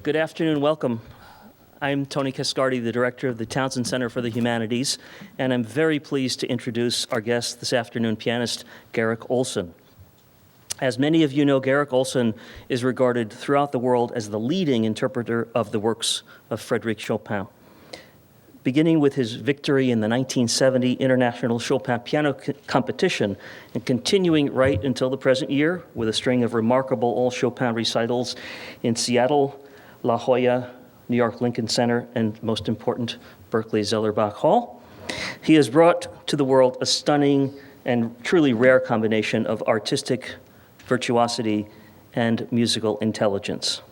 Good afternoon, welcome. I'm Tony Cascardi, the director of the Townsend Center for the Humanities, and I'm very pleased to introduce our guest this afternoon, pianist Garrick Ohlsson. As many of you know, Garrick Ohlsson is regarded throughout the world as the leading interpreter of the works of Frédéric Chopin. Beginning with his victory in the 1970 International Chopin Piano Competition and continuing right until the present year with a string of remarkable all-Chopin recitals in Seattle, La Jolla, New York Lincoln Center, and most important, Berkeley Zellerbach Hall. He has brought to the world a stunning and truly rare combination of artistic virtuosity and musical intelligence.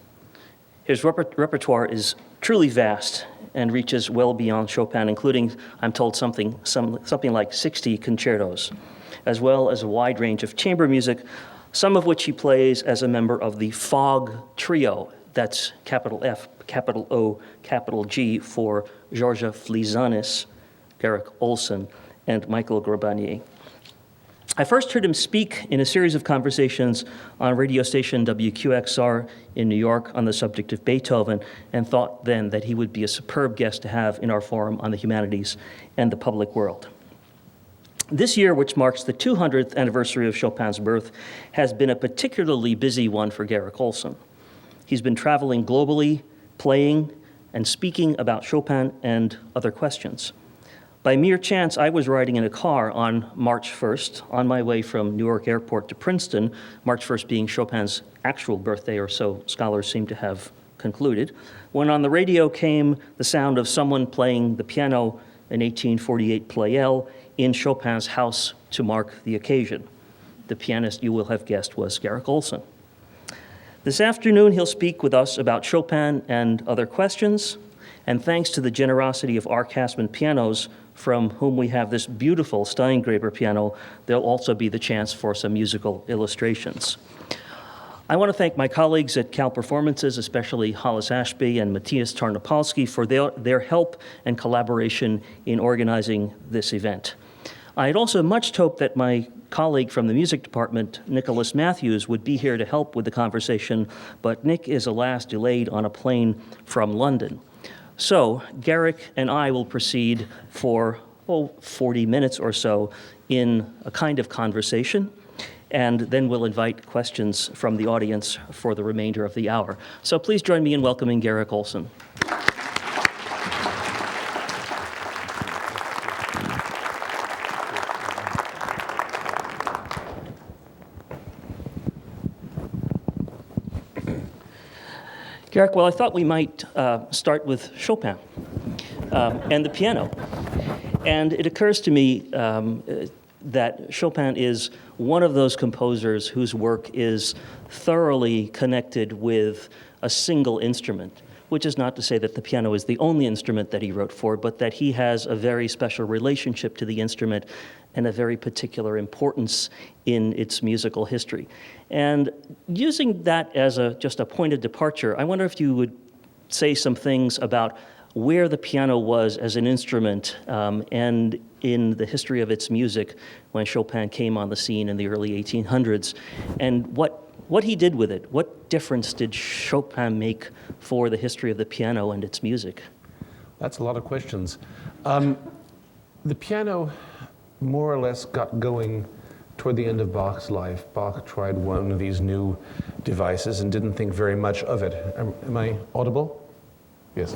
His repertoire is truly vast and reaches well beyond Chopin, including, I'm told, something like 60 concertos, as well as a wide range of chamber music, some of which he plays as a member of the Fog Trio. That's capital F, capital O, capital G for Georges Flizanis, Garrick Ohlsson, and Michael Grabanier. I first heard him speak in a series of conversations on radio station WQXR in New York on the subject of Beethoven, and thought then that he would be a superb guest to have in our forum on the humanities and the public world. This year, which marks the 200th anniversary of Chopin's birth, has been a particularly busy one for Garrick Ohlsson. He's been traveling globally, playing and speaking about Chopin and other questions. By mere chance, I was riding in a car on March 1st on my way from Newark Airport to Princeton, March 1st being Chopin's actual birthday, or so scholars seem to have concluded, when on the radio came the sound of someone playing the piano, an 1848 Pleyel, in Chopin's house to mark the occasion. The pianist, you will have guessed, was Garrick Ohlsson. This afternoon, he'll speak with us about Chopin and other questions, and thanks to the generosity of R. Casman Pianos, from whom we have this beautiful Steingraber piano, there'll also be the chance for some musical illustrations. I want to thank my colleagues at Cal Performances, especially Hollis Ashby and Matthias Tarnopolsky, for their help and collaboration in organizing this event. I had also much hoped that my colleague from the music department, Nicholas Matthews, would be here to help with the conversation, but Nick is alas delayed on a plane from London. So Garrick and I will proceed for 40 minutes or so in a kind of conversation, and then we'll invite questions from the audience for the remainder of the hour. So please join me in welcoming Garrick Ohlsson. Garrick, well, I thought we might start with Chopin and the piano. And it occurs to me that Chopin is one of those composers whose work is thoroughly connected with a single instrument, which is not to say that the piano is the only instrument that he wrote for, but that he has a very special relationship to the instrument and a very particular importance in its musical history. And using that as just a point of departure, I wonder if you would say some things about where the piano was as an instrument and in the history of its music when Chopin came on the scene in the early 1800s, and what he did with it. What difference did Chopin make for the history of the piano and its music? That's a lot of questions. The piano more or less got going toward the end of Bach's life. Bach tried one of these new devices and didn't think very much of it. Am I audible? Yes.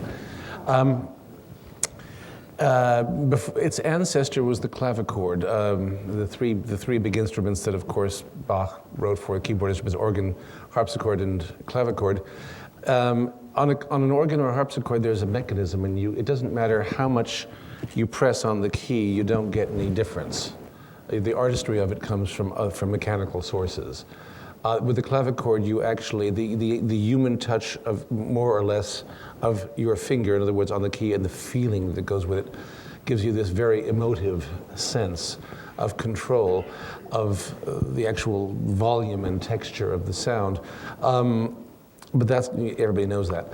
Its ancestor was the clavichord. The three big instruments that, of course, Bach wrote for keyboard instruments: organ, harpsichord, and clavichord. On an organ or a harpsichord, there's a mechanism, and it doesn't matter how much you press on the key, you don't get any difference. The artistry of it comes from mechanical sources. With the clavichord, you actually, the human touch of more or less of your finger, in other words, on the key, and the feeling that goes with it, gives you this very emotive sense of control of the actual volume and texture of the sound. But everybody knows that.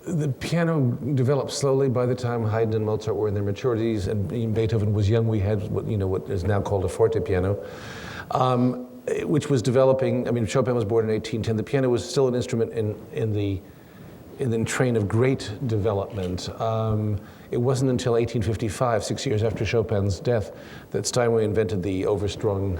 The piano developed slowly. By the time Haydn and Mozart were in their maturities and Beethoven was young, we had what is now called a forte piano. which was developing. I mean, Chopin was born in 1810. The piano was still an instrument in the train of great development. It wasn't until 1855, 6 years after Chopin's death, that Steinway invented the overstrung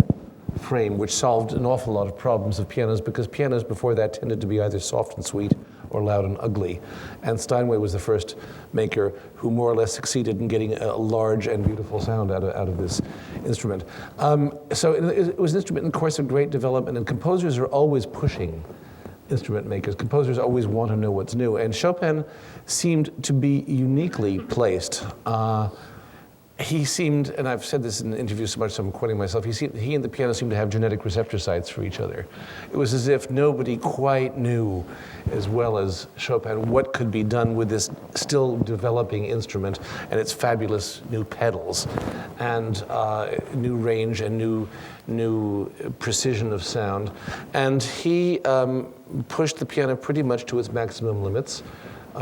frame, which solved an awful lot of problems of pianos, because pianos before that tended to be either soft and sweet or loud and ugly. And Steinway was the first maker who more or less succeeded in getting a large and beautiful sound out of this instrument. So it was an instrument in the course of great development, and composers are always pushing instrument makers. Composers always want to know what's new, and Chopin seemed to be uniquely placed. He seemed, and I've said this in interviews so much, so I'm quoting myself, he and the piano seemed to have genetic receptor sites for each other. It was as if nobody quite knew as well as Chopin what could be done with this still developing instrument and its fabulous new pedals and new range and new precision of sound. And he pushed the piano pretty much to its maximum limits.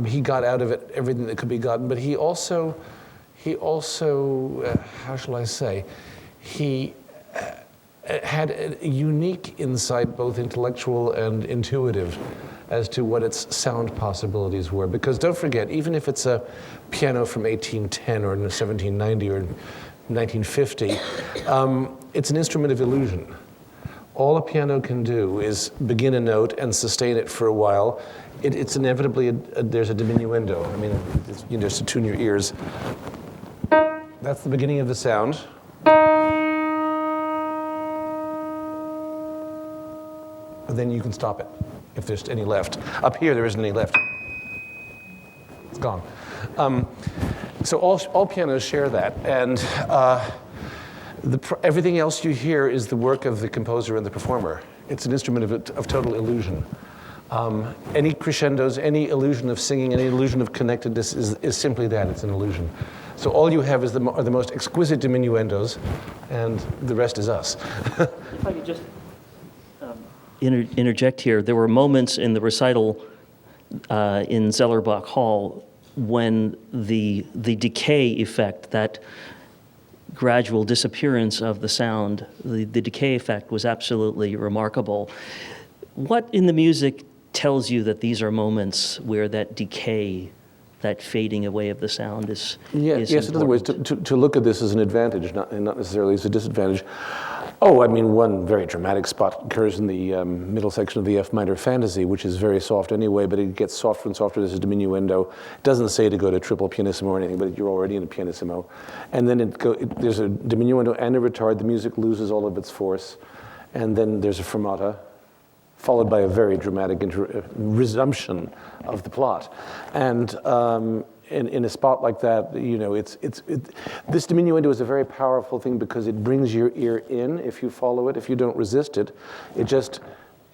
He got out of it everything that could be gotten, but he also, how shall I say, he had a unique insight, both intellectual and intuitive, as to what its sound possibilities were. Because don't forget, even if it's a piano from 1810 or 1790 or 1950, it's an instrument of illusion. All a piano can do is begin a note and sustain it for a while. It's inevitably, there's a diminuendo. I mean, just to tune your ears. That's the beginning of the sound. And then you can stop it, if there's any left. Up here, there isn't any left. It's gone. So all pianos share that. And everything else you hear is the work of the composer and the performer. It's an instrument of total illusion. Any crescendos, any illusion of singing, any illusion of connectedness is simply that, it's an illusion. So all you have is are the most exquisite diminuendos, and the rest is us. If I could just interject here, there were moments in the recital in Zellerbach Hall when the decay effect, that gradual disappearance of the sound, the decay effect was absolutely remarkable. What in the music tells you that these are moments where that decay, that fading away of the sound is yes, important? in other words, to look at this as an advantage, not necessarily as a disadvantage. Oh, I mean, one very dramatic spot occurs in the middle section of the F minor Fantasy, which is very soft anyway, but it gets softer and softer. There's a diminuendo. It doesn't say to go to triple pianissimo or anything, but you're already in a pianissimo. And then there's a diminuendo and a retard. The music loses all of its force. And then there's a fermata, followed by a very dramatic resumption of the plot. And in a spot like that, this diminuendo is a very powerful thing because it brings your ear in if you follow it. If you don't resist it, it just,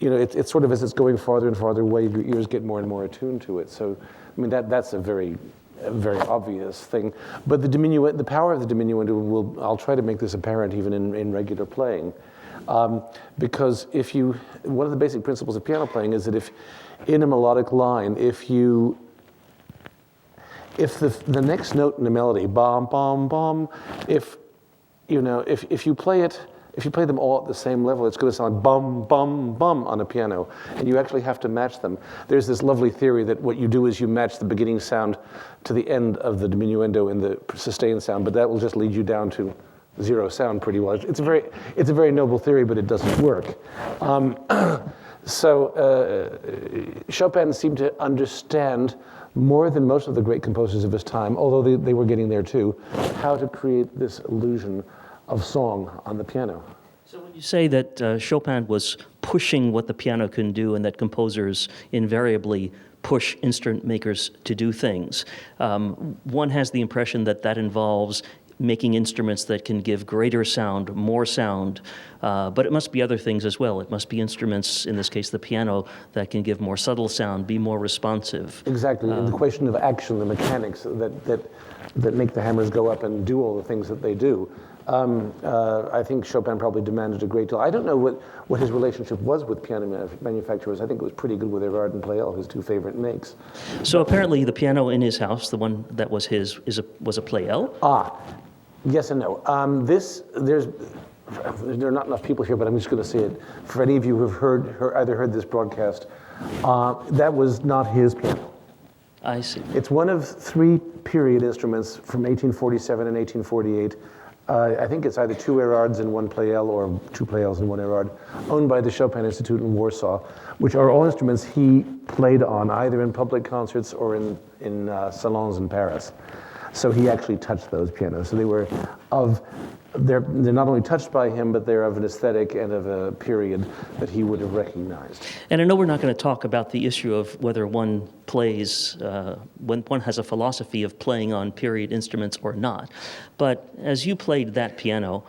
it's sort of as it's going farther and farther away, your ears get more and more attuned to it. So, I mean, that's a very obvious thing. But the power of the diminuendo I'll try to make this apparent even in regular playing. Because one of the basic principles of piano playing is that if in a melodic line, if the next note in the melody, bom, bom, bom, if you play them all at the same level, it's going to sound bum, bum, bum on a piano, and you actually have to match them. There's this lovely theory that what you do is you match the beginning sound to the end of the diminuendo in the sustained sound, but that will just lead you down to zero sound pretty well. It's a very noble theory, but it doesn't work. So Chopin seemed to understand more than most of the great composers of his time, although they were getting there too, how to create this illusion of song on the piano. So when you say that Chopin was pushing what the piano can do and that composers invariably push instrument makers to do things, one has the impression that that involves making instruments that can give greater sound, more sound, but it must be other things as well. It must be instruments, in this case the piano, that can give more subtle sound, be more responsive. Exactly, and the question of action, the mechanics that make the hammers go up and do all the things that they do. I think Chopin probably demanded a great deal. I don't know what his relationship was with piano manufacturers. I think it was pretty good with Erard and Pleyel, his two favorite makes. So apparently the piano in his house, the one that was his, was a Pleyel? Yes and no. there are not enough people here, but I'm just going to say it. For any of you who have either heard this broadcast, that was not his piano. I see. It's one of three period instruments from 1847 and 1848. I think it's either two Erards and one Pleyel, or two Pleyels and one Erard, owned by the Chopin Institute in Warsaw, which are all instruments he played on either in public concerts or in salons in Paris. So he actually touched those pianos. So they were they're not only touched by him, but they're of an aesthetic and of a period that he would have recognized. And I know we're not going to talk about the issue of whether one plays, when one has a philosophy of playing on period instruments or not. But as you played that piano,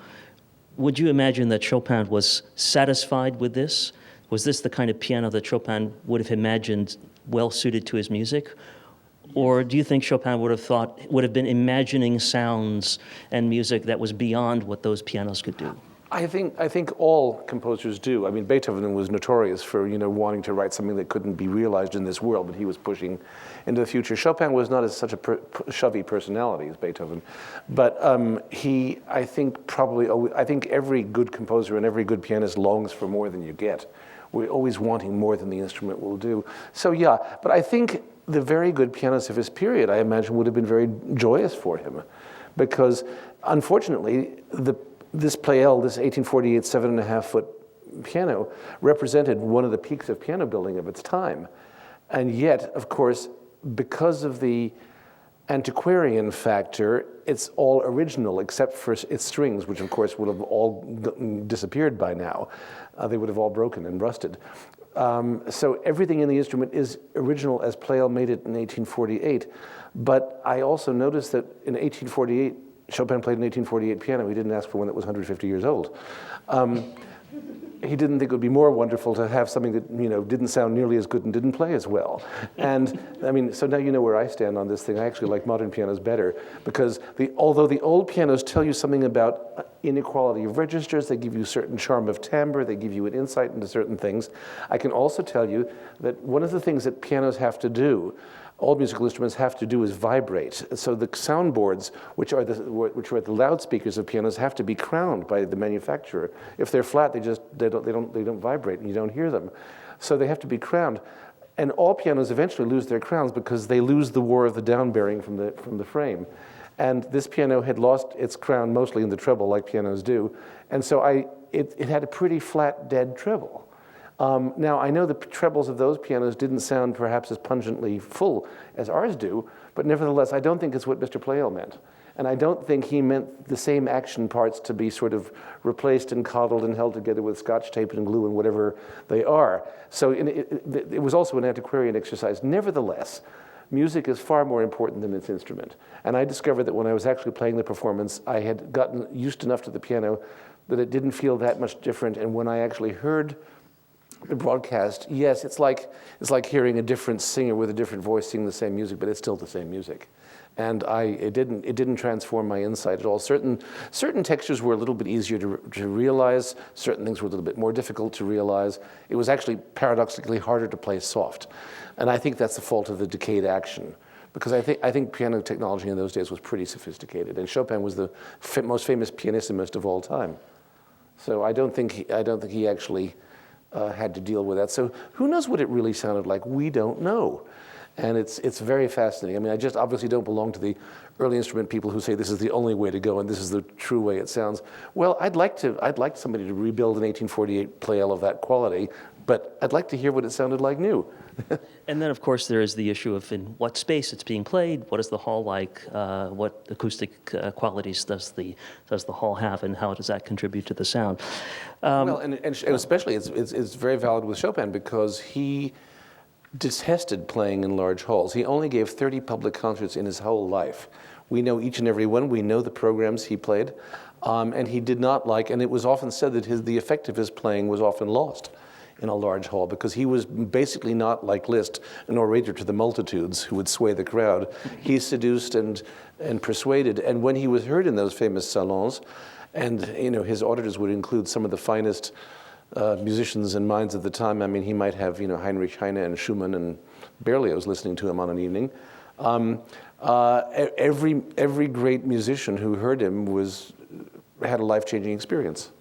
would you imagine that Chopin was satisfied with this? Was this the kind of piano that Chopin would have imagined well suited to his music? Or do you think Chopin would have been imagining sounds and music that was beyond what those pianos could do? I think all composers do. I mean, Beethoven was notorious for wanting to write something that couldn't be realized in this world, but he was pushing into the future. Chopin was not such a shovey personality as Beethoven, but I think every good composer and every good pianist longs for more than you get. We're always wanting more than the instrument will do. So yeah, but I think the very good pianists of his period, I imagine, would have been very joyous for him, because unfortunately, this Pleyel, this 1848 7.5-foot piano, represented one of the peaks of piano building of its time. And yet, of course, because of the antiquarian factor, it's all original except for its strings, which of course would have all disappeared by now. They would have all broken and rusted. So everything in the instrument is original as Pleyel made it in 1848. But I also noticed that in 1848, Chopin played an 1848 piano. He didn't ask for one that was 150 years old. He didn't think it would be more wonderful to have something that didn't sound nearly as good and didn't play as well. And I mean, so now you know where I stand on this thing. I actually like modern pianos better, because although the old pianos tell you something about inequality of registers, they give you certain charm of timbre, they give you an insight into certain things. I can also tell you that one of the things that pianos have to do, all musical instruments have to do, is vibrate. So the soundboards, which are the loudspeakers of pianos, have to be crowned by the manufacturer. If they're flat, they don't vibrate, and you don't hear them. So they have to be crowned. And all pianos eventually lose their crowns because they lose the war of the down-bearing from the frame. And this piano had lost its crown mostly in the treble, like pianos do. And so it had a pretty flat, dead treble. Now, I know the trebles of those pianos didn't sound perhaps as pungently full as ours do, but nevertheless, I don't think it's what Mr. Pleyel meant. And I don't think he meant the same action parts to be sort of replaced and coddled and held together with Scotch tape and glue and whatever they are. So it was also an antiquarian exercise. Nevertheless, music is far more important than its instrument. And I discovered that when I was actually playing the performance, I had gotten used enough to the piano that it didn't feel that much different. And when I actually heard the broadcast, yes, it's like hearing a different singer with a different voice sing the same music, but it's still the same music. And it didn't transform my insight at all. Certain textures were a little bit easier to realize. Certain things were a little bit more difficult to realize. It was actually paradoxically harder to play soft. And I think that's the fault of the decayed action, because I think piano technology in those days was pretty sophisticated, and Chopin was the most famous pianissimist of all time. So I don't think he actually had to deal with that. So who knows what it really sounded like? We don't know. And it's very fascinating. I mean, I just obviously don't belong to the early instrument people who say this is the only way to go and this is the true way it sounds. Well, I'd like somebody to rebuild an 1848 Pleyel of that quality, but I'd like to hear what it sounded like new. And then, of course, there is the issue of in what space it's being played. What is the hall like? What acoustic qualities does the hall have, and how does that contribute to the sound? Well, and especially it's very valid with Chopin, because he detested playing in large halls. He only gave 30 public concerts in his whole life. We know each and every one. We know the programs he played, and he did not like. And it was often said that the effect of his playing was often lost in a large hall, because he was basically not, like Liszt, an orator to the multitudes who would sway the crowd. He seduced and persuaded. And when he was heard in those famous salons, and his auditors would include some of the finest musicians and minds of the time. I mean, he might have Heinrich Heine and Schumann and Berlioz listening to him on an evening. Every great musician who heard him had a life-changing experience.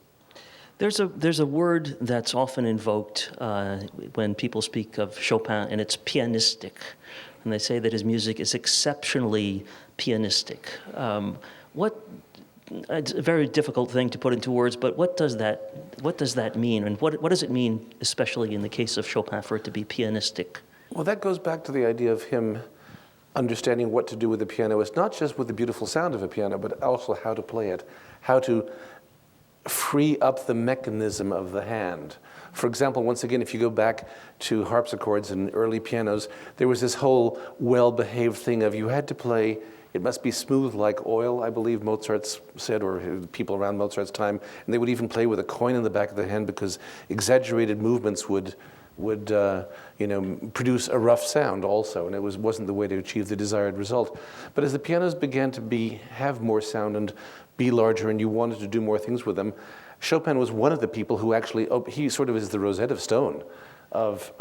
There's a word that's often invoked when people speak of Chopin, and it's pianistic. And they say that his music is exceptionally pianistic. It's a very difficult thing to put into words, but what does that mean? And what does it mean, especially in the case of Chopin, for it to be pianistic? Well, that goes back to the idea of him understanding what to do with the piano. It's not just with the beautiful sound of a piano, but also how to play it, how to free up the mechanism of the hand. For example, once again, if you go back to harpsichords and early pianos, there was this whole well-behaved thing of you had to play, it must be smooth like oil, I believe Mozart said, or people around Mozart's time, and they would even play with a coin in the back of the hand because exaggerated movements would produce a rough sound also, and it wasn't the way to achieve the desired result. But as the pianos began to have more sound and be larger, and you wanted to do more things with them, Chopin was one of the people who actually, he sort of is the Rosetta Stone of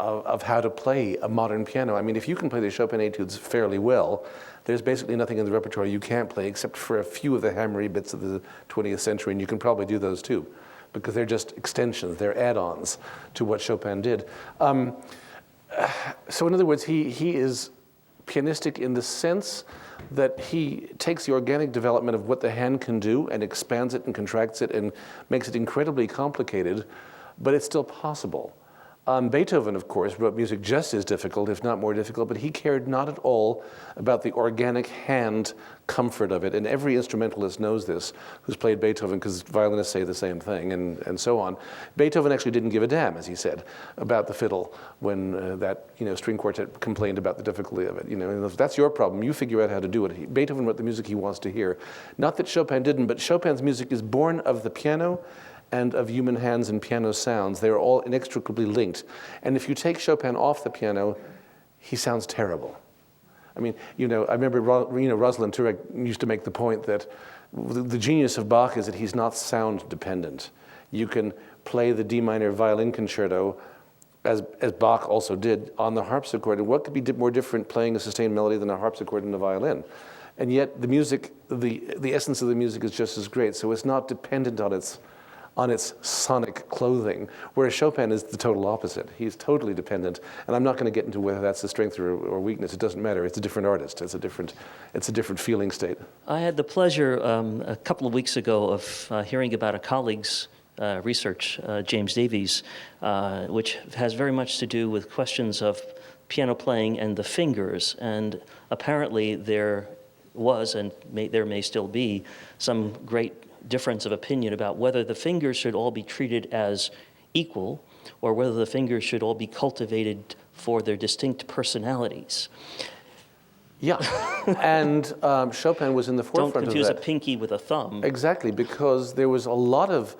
how to play a modern piano. I mean, if you can play the Chopin etudes fairly well, there's basically nothing in the repertoire you can't play except for a few of the hammery bits of the 20th century, and you can probably do those too, because they're just extensions, they're add-ons to what Chopin did. So in other words, he is pianistic in the sense that he takes the organic development of what the hand can do and expands it and contracts it and makes it incredibly complicated, but it's still possible. Beethoven, of course, wrote music just as difficult, if not more difficult, but he cared not at all about the organic hand comfort of it. And every instrumentalist knows this who's played Beethoven, because violinists say the same thing, and so on. Beethoven actually didn't give a damn, as he said, about the fiddle when that string quartet complained about the difficulty of it. And if that's your problem, you figure out how to do it. Beethoven wrote the music he wants to hear. Not that Chopin didn't, but Chopin's music is born of the piano and of human hands and piano sounds. They are all inextricably linked. And if you take Chopin off the piano, he sounds terrible. I mean, I remember Rosalind Turek used to make the point that the genius of Bach is that he's not sound dependent. You can play the D minor violin concerto, as Bach also did, on the harpsichord. And what could be more different playing a sustained melody than a harpsichord and a violin? And yet the music, the essence of the music is just as great. So it's not dependent on its sonic clothing, whereas Chopin is the total opposite. He's totally dependent, and I'm not going to get into whether that's a strength or weakness. It doesn't matter. It's a different artist. It's a different feeling state. I had the pleasure a couple of weeks ago of hearing about a colleague's research, James Davies, which has very much to do with questions of piano playing and the fingers. And apparently there was, and there may still be, some great difference of opinion about whether the fingers should all be treated as equal or whether the fingers should all be cultivated for their distinct personalities. Yeah, and Chopin was in the forefront of that. Don't confuse a pinky with a thumb. Exactly, because there was a lot of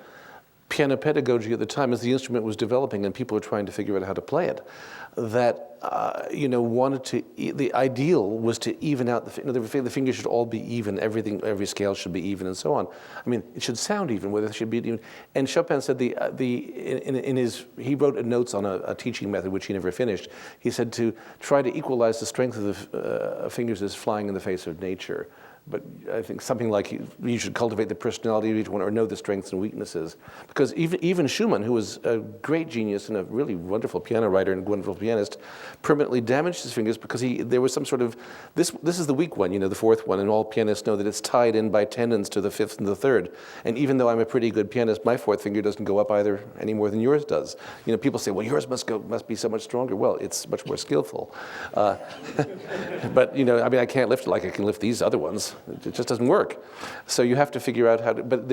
piano pedagogy at the time as the instrument was developing and people were trying to figure out how to play it, that wanted to, the ideal was to even out the fingers should all be even, every scale should be even and so on. I mean, it should sound even, whether it should be even. And Chopin said he wrote notes on a teaching method which he never finished. He said to try to equalize the strength of the fingers is flying in the face of nature. But I think something like you should cultivate the personality of each one or know the strengths and weaknesses. Because even Schumann, who was a great genius and a really wonderful piano writer and wonderful pianist, permanently damaged his fingers because there was some sort of, this is the weak one, the fourth one, and all pianists know that it's tied in by tendons to the fifth and the third. And even though I'm a pretty good pianist, my fourth finger doesn't go up either any more than yours does. People say, well, yours must be so much stronger. Well, it's much more skillful. But, I can't lift it like I can lift these other ones. It just doesn't work. So you have to figure out how to, but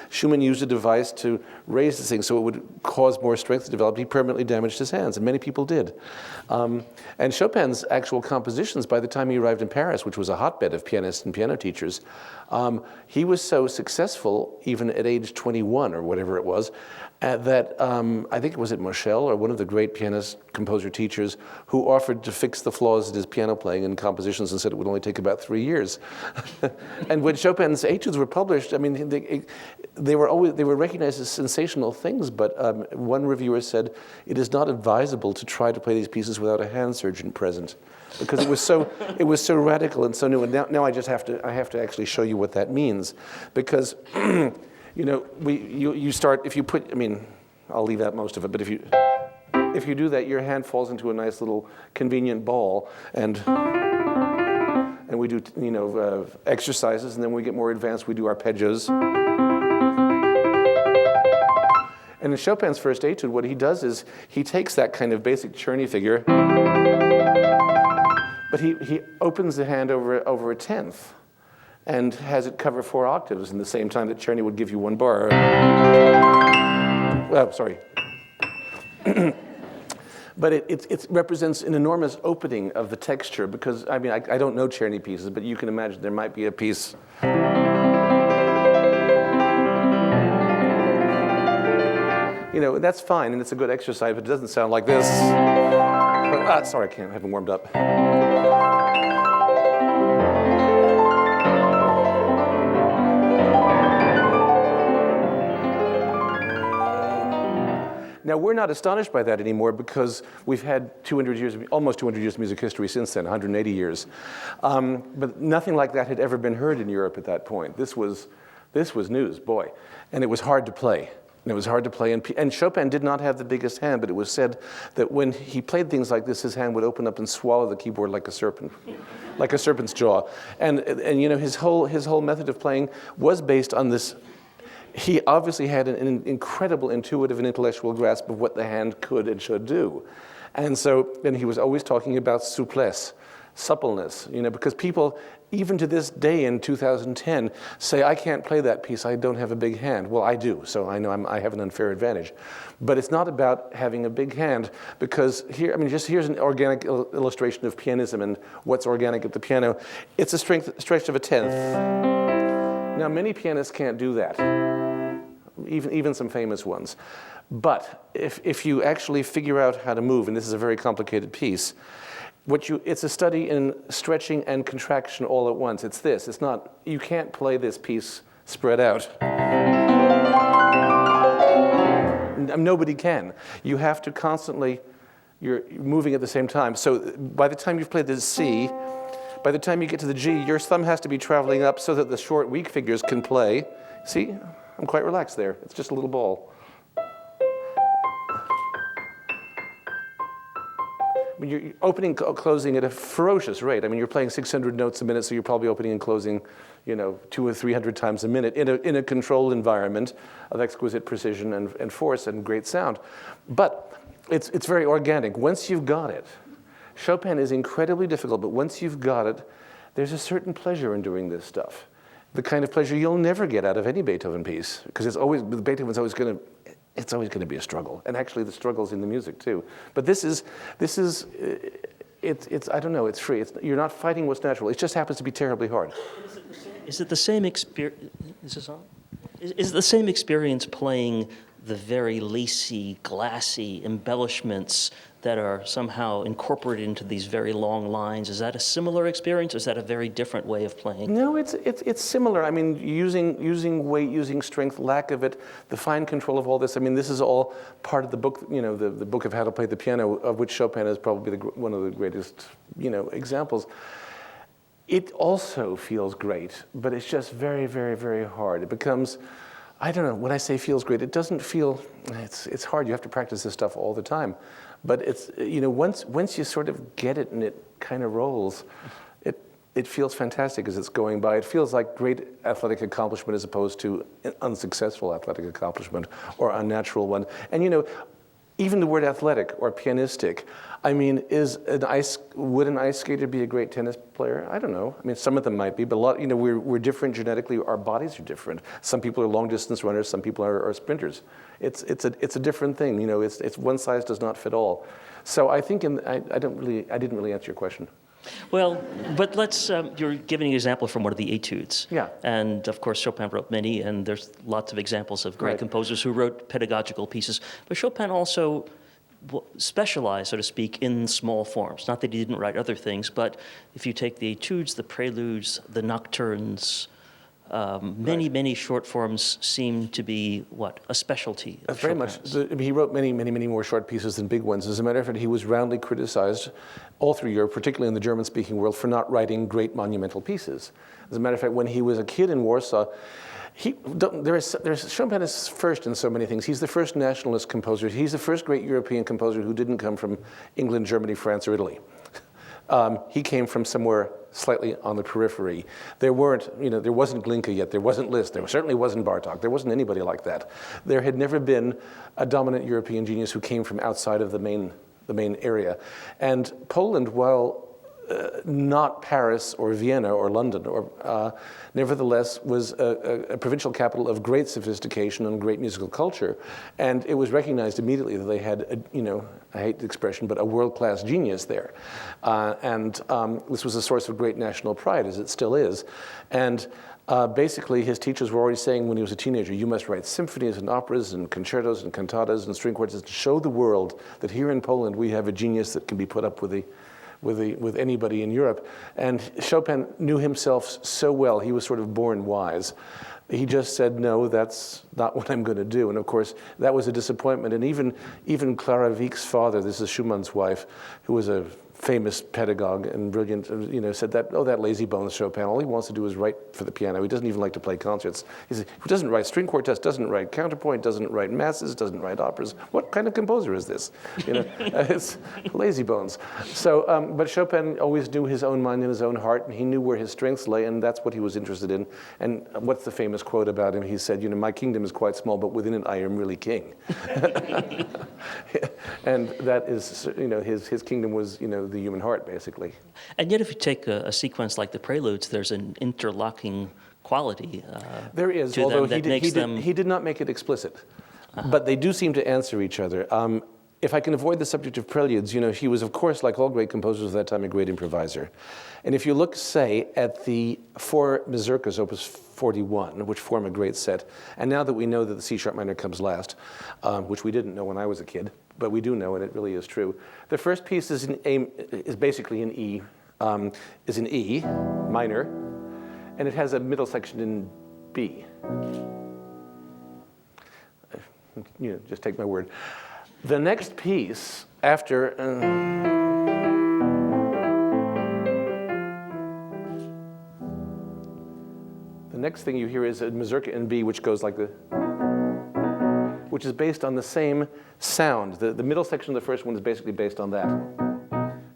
Schumann used a device to raise this thing so it would cause more strength to develop. He permanently damaged his hands, and many people did. And Chopin's actual compositions, by the time he arrived in Paris, which was a hotbed of pianists and piano teachers, he was so successful, even at age 21 or whatever it was, that I think it was at Moschel or one of the great pianist composer teachers who offered to fix the flaws in his piano playing and compositions and said it would only take about 3 years. And when Chopin's etudes were published, they were recognized as sensational things, but one reviewer said it is not advisable to try to play these pieces without a hand surgeon present, because it was so radical and so new. And now I have to actually show you what that means, because You know, you start, if you put, I mean, I'll leave out most of it, but if you do that, your hand falls into a nice little convenient ball, and we do, you know, exercises, and then when we get more advanced, we do arpeggios. And in Chopin's first etude, what he does is he takes that kind of basic Czerny figure, but he opens the hand over a tenth and has it cover 4 octaves in the same time that Czerny would give you 1 bar. Well, sorry. But it represents an enormous opening of the texture because, I mean, I don't know Czerny pieces, but you can imagine there might be a piece. You know, that's fine, and it's a good exercise, but it doesn't sound like this. Sorry, I haven't warmed up. Now, we're not astonished by that anymore because we've had almost 200 years of music history since then, 180 years. But nothing like that had ever been heard in Europe at that point. This was news, boy. And it was hard to play. And it was hard to play. And Chopin did not have the biggest hand, but it was said that when he played things like this, his hand would open up and swallow the keyboard like a serpent, like a serpent's jaw. And you know, his whole method of playing was based on this. He obviously had an incredible intuitive and intellectual grasp of what the hand could and should do. And so then he was always talking about souplesse, suppleness, you know, because people, even to this day in 2010, say, I can't play that piece, I don't have a big hand. Well, I do, so I know I have an unfair advantage. But it's not about having a big hand, because here, I mean, just here's an organic illustration of pianism and what's organic at the piano. It's a stretch of a tenth. Now, many pianists can't do that. Even some famous ones. But if you actually figure out how to move, and this is a very complicated piece, it's a study in stretching and contraction all at once. It's this. It's not, you can't play this piece spread out. Nobody can. You have to constantly, you're moving at the same time. So by the time you've played the C, by the time you get to the G, your thumb has to be traveling up so that the short, weak figures can play. See? I'm quite relaxed there. It's just a little ball. I mean, you're opening, closing at a ferocious rate. I mean, you're playing 600 notes a minute, so you're probably opening and closing, you know, 200 or 300 times a minute in a controlled environment of exquisite precision and force and great sound. But it's very organic. Once you've got it, Chopin is incredibly difficult, but once you've got it, there's a certain pleasure in doing this stuff. The kind of pleasure you'll never get out of any Beethoven piece, because Beethoven's always going to be a struggle, and actually the struggle's in the music too. But it's I don't know, it's free. You're not fighting what's natural. It just happens to be terribly hard. Is it the same experience? Is this on? Is it the same experience playing the very lacy, glassy embellishments that are somehow incorporated into these very long lines? Is that a similar experience, or is that a very different way of playing? No, it's similar. I mean, using weight, using strength, lack of it, the fine control of all this. I mean, this is all part of the book, you know, the book of how to play the piano, of which Chopin is probably one of the greatest, you know, examples. It also feels great, but it's just very, very, very hard. It becomes, I don't know, when I say feels great, it doesn't feel, it's hard. You have to practice this stuff all the time. But it's, you know, once you sort of get it and it kind of rolls, it feels fantastic as it's going by. It feels like great athletic accomplishment as opposed to an unsuccessful athletic accomplishment or unnatural one. And, you know, even the word athletic or pianistic, I mean, would an ice skater be a great tennis player? I don't know. I mean, some of them might be, but a lot, you know, we're different genetically. Our bodies are different. Some people are long distance runners. Some people are sprinters. It's a different thing. You know, it's one size does not fit all. So I think I didn't really answer your question. Well, but let's, you're giving an example from one of the etudes. Yeah. And of course, Chopin wrote many, and there's lots of examples of great composers who wrote pedagogical pieces. But Chopin also specialized, so to speak, in small forms. Not that he didn't write other things, but if you take the etudes, the preludes, the nocturnes, Many short forms seem to be, what, a specialty of Very much. Chopin's. He wrote many more short pieces than big ones. As a matter of fact, he was roundly criticized all through Europe, particularly in the German-speaking world, for not writing great monumental pieces. As a matter of fact, when he was a kid in Warsaw, Chopin is first in so many things. He's the first nationalist composer. He's the first great European composer who didn't come from England, Germany, France, or Italy. He came from somewhere slightly on the periphery. There wasn't Glinka yet. There wasn't Liszt. There certainly wasn't Bartók. There wasn't anybody like that. There had never been a dominant European genius who came from outside of the main area. And Poland, while not Paris or Vienna or London, nevertheless was a provincial capital of great sophistication and great musical culture. And it was recognized immediately that they had, I hate the expression, but a world-class genius there. This was a source of great national pride, as it still is. And basically, his teachers were already saying when he was a teenager, you must write symphonies and operas and concertos and cantatas and string quartets to show the world that here in Poland we have a genius that can be put up with anybody in Europe. And Chopin knew himself so well, he was sort of born wise. He just said, no, that's not what I'm going to do. And of course, that was a disappointment. And even Clara Wieck's father, this is Schumann's wife, who was a famous pedagogue and brilliant, said that, that lazy bones Chopin, all he wants to do is write for the piano. He doesn't even like to play concerts. He doesn't write string quartets, doesn't write counterpoint, doesn't write masses, doesn't write operas. What kind of composer is this? It's lazy bones. So, but Chopin always knew his own mind and his own heart, and he knew where his strengths lay, and that's what he was interested in. And what's the famous quote about him? He said, my kingdom is quite small, but within it I am really king. And that is, his kingdom was, the human heart, basically. And yet if you take a sequence like the Preludes, there's an interlocking quality there is, to although them that he did not make it explicit. But they do seem to answer each other. If I can avoid the subject of preludes, he was, of course, like all great composers of that time, a great improviser. And if you look, say, at the 4 mazurkas, opus 41, which form a great set, and now that we know that the C-sharp minor comes last, which we didn't know when I was a kid, but we do know, and it really is true. The first piece is basically in E, is in E minor, and it has a middle section in B. Just take my word. The next piece after the next thing you hear is a mazurka in B, which goes like which is based on the same sound. The middle section of the first one is basically based on that.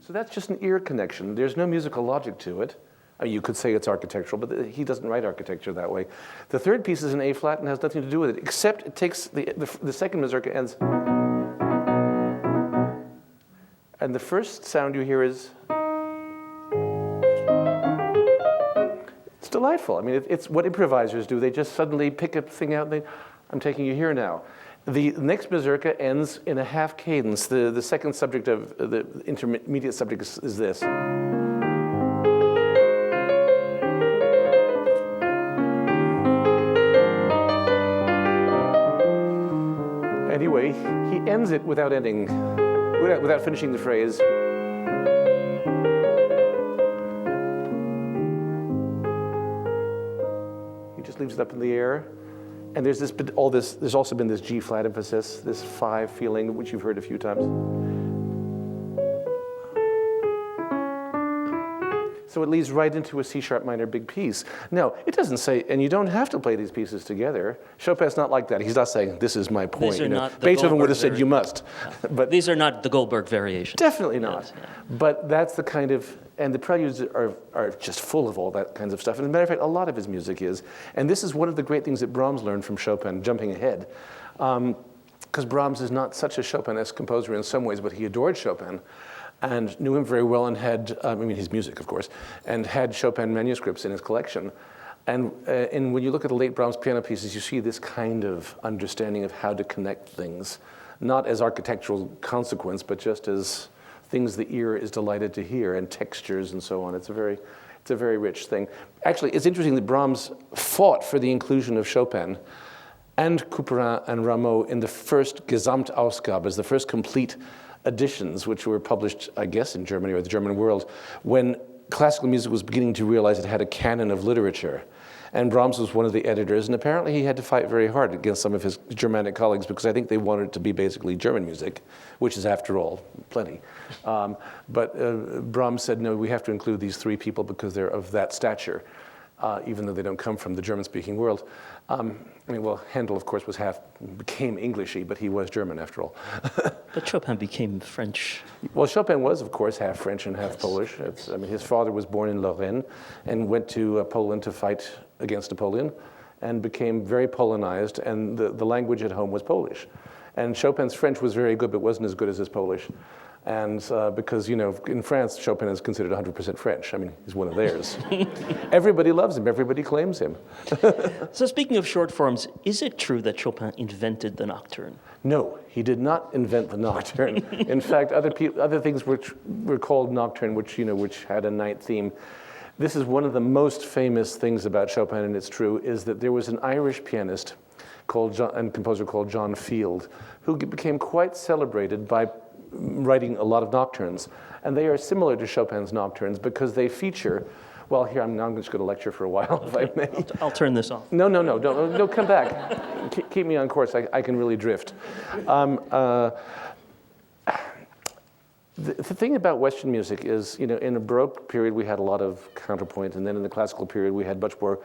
So that's just an ear connection. There's no musical logic to it. You could say it's architectural, but he doesn't write architecture that way. The third piece is in A flat and has nothing to do with it, except it takes the second mazurka ends. And the first sound you hear is, it's delightful. I mean, it's what improvisers do. They just suddenly pick a thing out and I'm taking you here now. The next mazurka ends in a half cadence. The second subject of the intermediate subject is this. Anyway, he ends it without finishing the phrase. He just leaves it up in the air. And there's there's also been this G flat emphasis, this 5 feeling, which you've heard a few times. So it leads right into a C-sharp minor big piece. Now, it doesn't say, and you don't have to play these pieces together. Chopin's not like that. He's not saying, this is my point. These are not the Beethoven Goldberg would have said, you must. But these are not the Goldberg variations. Definitely not. Yes, yeah. But that's the kind of, and the preludes are just full of all that kinds of stuff. And as a matter of fact, a lot of his music is. And this is one of the great things that Brahms learned from Chopin, jumping ahead. Because Brahms is not such a Chopin-esque composer in some ways, but he adored Chopin and knew him very well and had, his music, of course, and had Chopin manuscripts in his collection. And when you look at the late Brahms piano pieces, you see this kind of understanding of how to connect things, not as architectural consequence, but just as things the ear is delighted to hear, and textures and so on. It's a very rich thing. Actually, it's interesting that Brahms fought for the inclusion of Chopin and Couperin and Rameau in the first Gesamtausgabe, the first complete editions, which were published, I guess, in Germany or the German world, when classical music was beginning to realize it had a canon of literature. And Brahms was one of the editors, and apparently he had to fight very hard against some of his Germanic colleagues because I think they wanted it to be basically German music, which is, after all, plenty. But Brahms said, no, we have to include these three people because they're of that stature, even though they don't come from the German-speaking world. I mean, well, Handel, of course, became Englishy, but he was German, after all. But Chopin became French. Well, Chopin was, of course, half French and half Polish. I mean, his father was born in Lorraine and went to Poland to fight against Napoleon and became very Polonized, and the language at home was Polish. And Chopin's French was very good, but wasn't as good as his Polish. And because, you know, in France, Chopin is considered 100% French. I mean, he's one of theirs. Everybody loves him. Everybody claims him. So speaking of short forms, is it true that Chopin invented the Nocturne? No, he did not invent the Nocturne. In fact, other things which were called Nocturne, which had a night theme. This is one of the most famous things about Chopin, and it's true, is that there was an Irish pianist and composer called John Field, who became quite celebrated by writing a lot of nocturnes. And they are similar to Chopin's nocturnes because they feature, well, here, I'm just going to lecture for a while, if I may. I'll turn this off. No, don't come back. Keep me on course. I can really drift. The thing about Western music is, you know, in the Baroque period, we had a lot of counterpoint, and then in the classical period, we had much more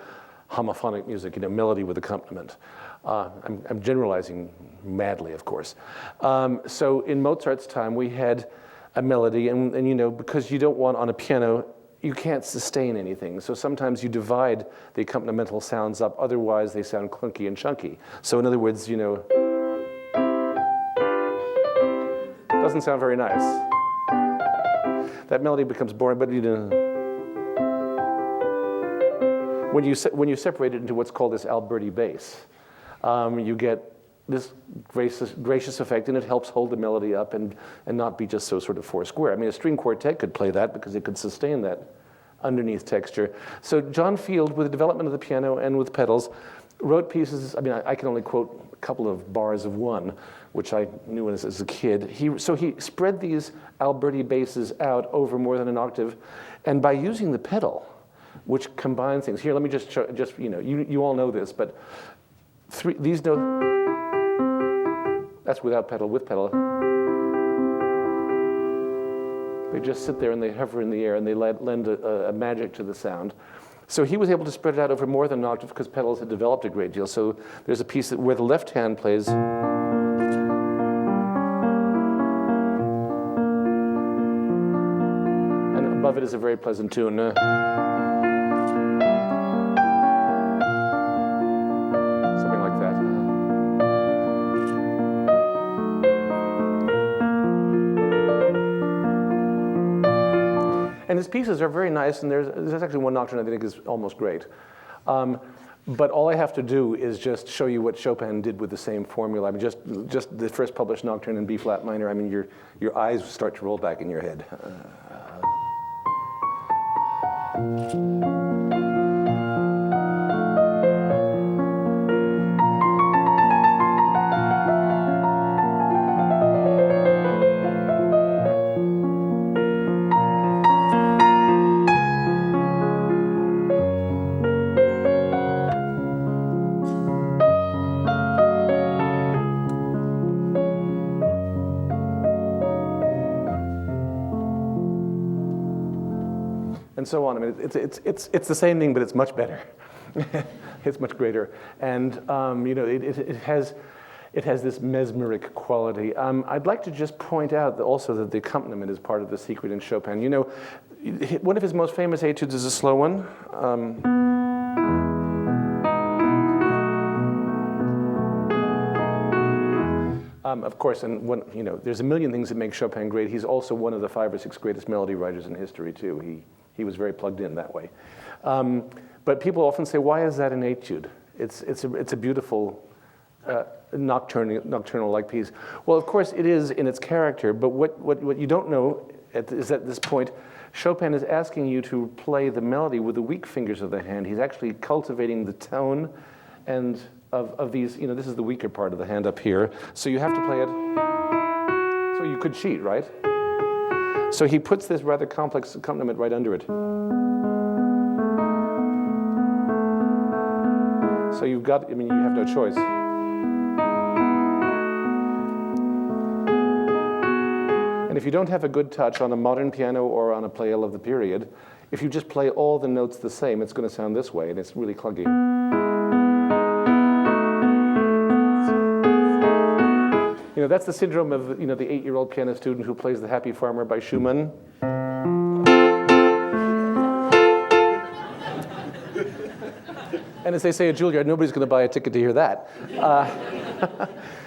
homophonic music, you know, melody with accompaniment. I'm generalizing madly, of course. So in Mozart's time, we had a melody, and you know, because you don't want on a piano, you can't sustain anything. So sometimes you divide the accompanimental sounds up, otherwise they sound clunky and chunky. So in other words, you know, doesn't sound very nice. That melody becomes boring, but you know, when you separate it into what's called this Alberti bass, you get this gracious effect, and it helps hold the melody up and not be just so sort of four square. I mean, a string quartet could play that because it could sustain that underneath texture. So John Field, with the development of the piano and with pedals, wrote pieces. I mean, I can only quote a couple of bars of one, which I knew as a kid. So he spread these Alberti basses out over more than an octave, and by using the pedal, which combines things. Here, let me just show, you know, you all know this, but these notes, that's without pedal. With pedal, they just sit there and they hover in the air and they lend a magic to the sound. So he was able to spread it out over more than an octave because pedals had developed a great deal. So there's a piece where the left hand plays, and above it is a very pleasant tune. Something like that. And his pieces are very nice, and there's actually one nocturne I think is almost great. But all I have to do is just show you what Chopin did with the same formula. I mean, just the first published nocturne in B flat minor. I mean, your eyes start to roll back in your head. And so on. I mean, it's the same thing, but it's much better. It's much greater, and you know, it has this mesmeric quality. I'd like to just point out also that the accompaniment is part of the secret in Chopin. You know, one of his most famous etudes is a slow one. Of course, and you know, there's a million things that make Chopin great. He's also one of the 5 or 6 greatest melody writers in history too. He was very plugged in that way. But people often say, why is that an etude? It's a beautiful nocturnal-like piece. Well, of course, it is in its character, but what you don't know is at this point, Chopin is asking you to play the melody with the weak fingers of the hand. He's actually cultivating the tone and of these, you know, this is the weaker part of the hand up here. So you have to play it, so you could cheat, right? So he puts this rather complex accompaniment right under it. So you've got, I mean, you have no choice. And if you don't have a good touch on a modern piano or on a player of the period, if you just play all the notes the same, it's going to sound this way, and it's really clunky. You know, that's the syndrome of, you know, the 8-year-old piano student who plays The Happy Farmer by Schumann. And as they say at Juilliard, nobody's going to buy a ticket to hear that.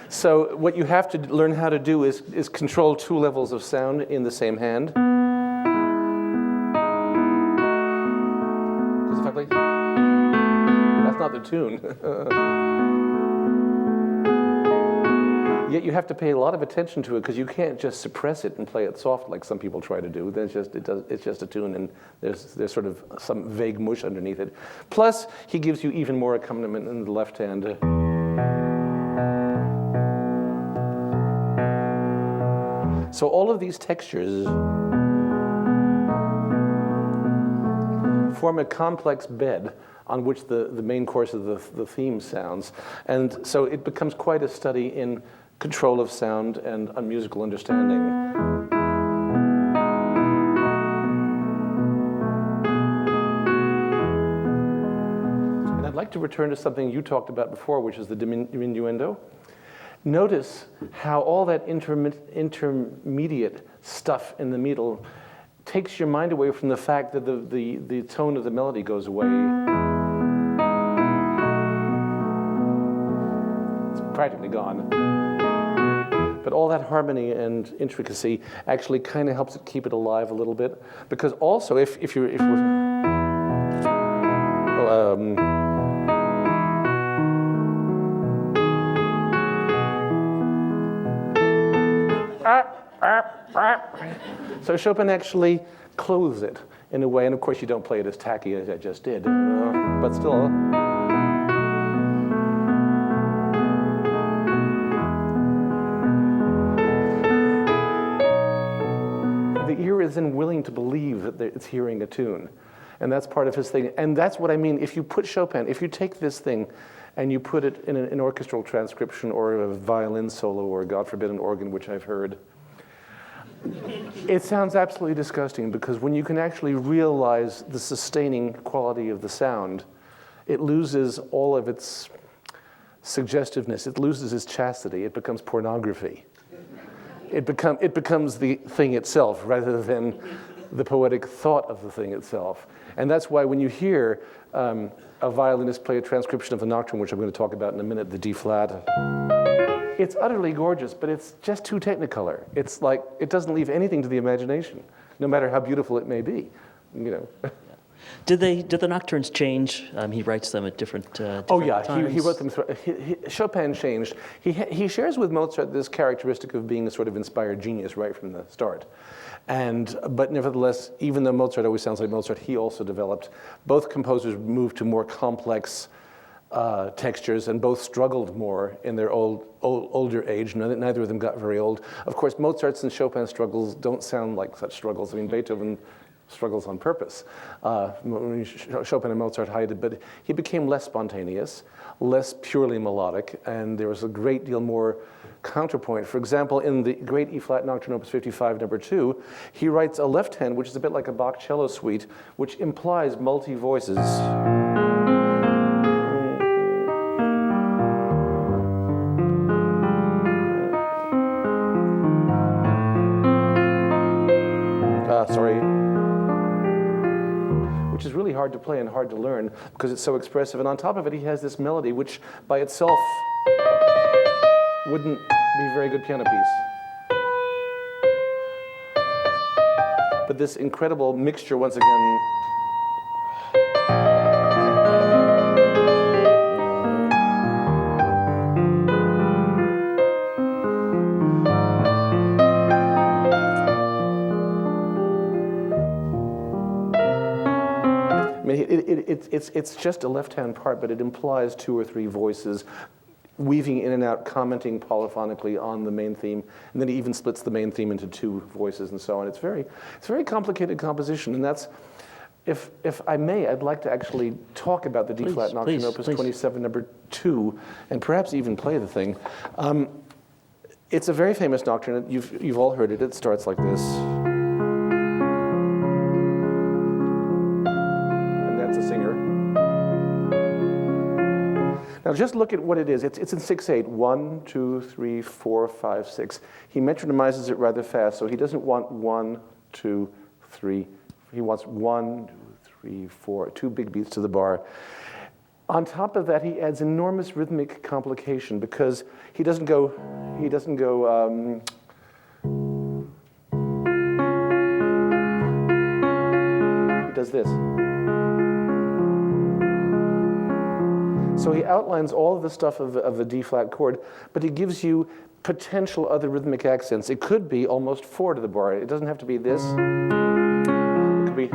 So what you have to learn how to do is control 2 levels of sound in the same hand. Because if I play, that's not the tune. Yet you have to pay a lot of attention to it because you can't just suppress it and play it soft like some people try to do. It's just a tune, and there's sort of some vague mush underneath it. Plus, he gives you even more accompaniment in the left hand. So all of these textures form a complex bed on which the main course of the theme sounds. And so it becomes quite a study in control of sound and musical understanding. And I'd like to return to something you talked about before, which is the diminuendo. Notice how all that intermediate stuff in the middle takes your mind away from the fact that the tone of the melody goes away. It's practically gone. But all that harmony and intricacy actually kind of helps it keep it alive a little bit. Because also, if we're so Chopin actually clothes it in a way, and of course you don't play it as tacky as I just did, but still. The ear is then willing to believe that it's hearing a tune, and that's part of his thing. And that's what I mean, if you put Chopin, if you take this thing and you put it in an orchestral transcription or a violin solo or, God forbid, an organ, which I've heard, it sounds absolutely disgusting, because when you can actually realize the sustaining quality of the sound, it loses all of its suggestiveness. It loses its chastity. It becomes pornography. It becomes the thing itself rather than the poetic thought of the thing itself. And that's why when you hear a violinist play a transcription of the Nocturne, which I'm going to talk about in a minute, the D flat, it's utterly gorgeous, but it's just too technicolor. It's like, it doesn't leave anything to the imagination, no matter how beautiful it may be, you know. Did the nocturnes change? He writes them at different times. He wrote them through. Chopin changed. He shares with Mozart this characteristic of being a sort of inspired genius right from the start. But nevertheless, even though Mozart always sounds like Mozart, he also developed. Both composers moved to more complex textures, and both struggled more in their older age. Neither of them got very old. Of course, Mozart's and Chopin's struggles don't sound like such struggles. I mean, Beethoven struggles on purpose. Chopin and Mozart hide it, but he became less spontaneous, less purely melodic, and there was a great deal more counterpoint. For example, in the great E-flat Nocturne Opus 55, number 2, he writes a left hand, which is a bit like a Bach cello suite, which implies multi-voices. Which is really hard to play and hard to learn because it's so expressive. And on top of it, he has this melody, which by itself wouldn't be a very good piano piece. But this incredible mixture, once again, it's just a left-hand part, but it implies 2 or 3 voices weaving in and out, commenting polyphonically on the main theme, and then he even splits the main theme into two voices and so on. It's very complicated composition, and that's, if I may, I'd like to actually talk about the D-flat Nocturne Opus 27, number 2, and perhaps even play the thing. It's a very famous nocturne. You've all heard it. It starts like this. And that's a singer. Now just look at what it is. It's in 6/8. 1, 2, 3, 4, 5, 6. He metronomizes it rather fast, so he doesn't want 1, 2, 3. He wants 1, 2, 3, 4, 2 big beats to the bar. On top of that, he adds enormous rhythmic complication because he doesn't go, he does this. So he outlines all of the stuff of the D-flat chord, but he gives you potential other rhythmic accents. It could be almost 4 to the bar. It doesn't have to be this. It could be.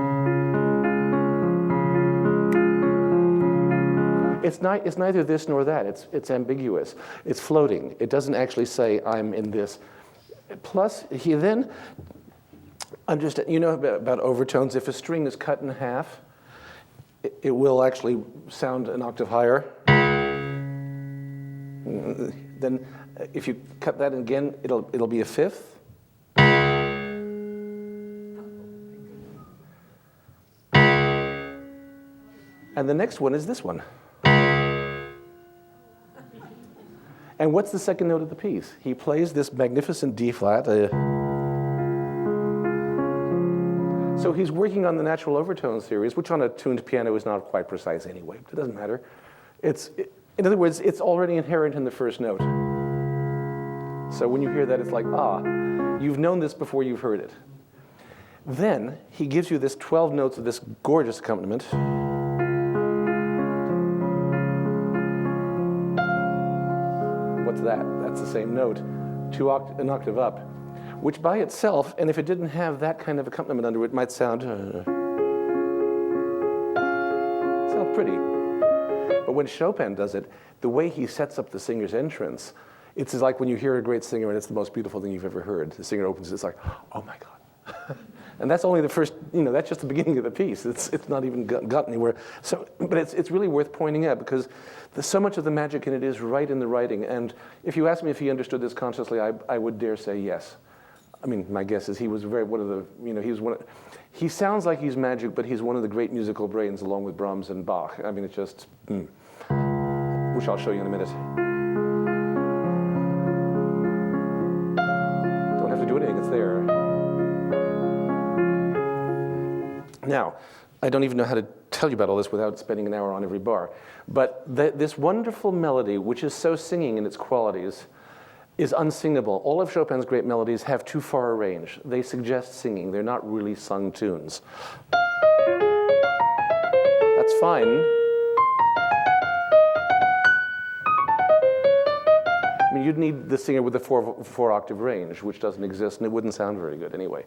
It's neither this nor that. It's ambiguous. It's floating. It doesn't actually say, I'm in this. Plus, he then understands, you know about overtones. If a string is cut in half, it will actually sound an octave higher. Then if you cut that again, it'll be a fifth. And the next one is this one. And what's the second note of the piece? He plays this magnificent D-flat. So he's working on the natural overtone series, which on a tuned piano is not quite precise anyway, but it doesn't matter. In other words, it's already inherent in the first note. So when you hear that, it's like, you've known this before you've heard it. Then he gives you this 12 notes of this gorgeous accompaniment. What's that? That's the same note, an octave up, which by itself, and if it didn't have that kind of accompaniment under it, might sound pretty. But when Chopin does it, the way he sets up the singer's entrance, it's like when you hear a great singer and it's the most beautiful thing you've ever heard. The singer opens, it's like, oh my God. And that's only the first, that's just the beginning of the piece. It's not even got anywhere. So, but it's really worth pointing out because so much of the magic in it is right in the writing. And if you ask me if he understood this consciously, I would dare say yes. I mean, my guess is he was he sounds like he's magic, but he's one of the great musical brains along with Brahms and Bach. I mean, it's just, which I'll show you in a minute. Don't have to do anything, it's there. Now, I don't even know how to tell you about all this without spending an hour on every bar. But this wonderful melody, which is so singing in its qualities, is unsingable. All of Chopin's great melodies have too far a range. They suggest singing. They're not really sung tunes. That's fine. I mean, you'd need the singer with the four octave range, which doesn't exist, and it wouldn't sound very good anyway.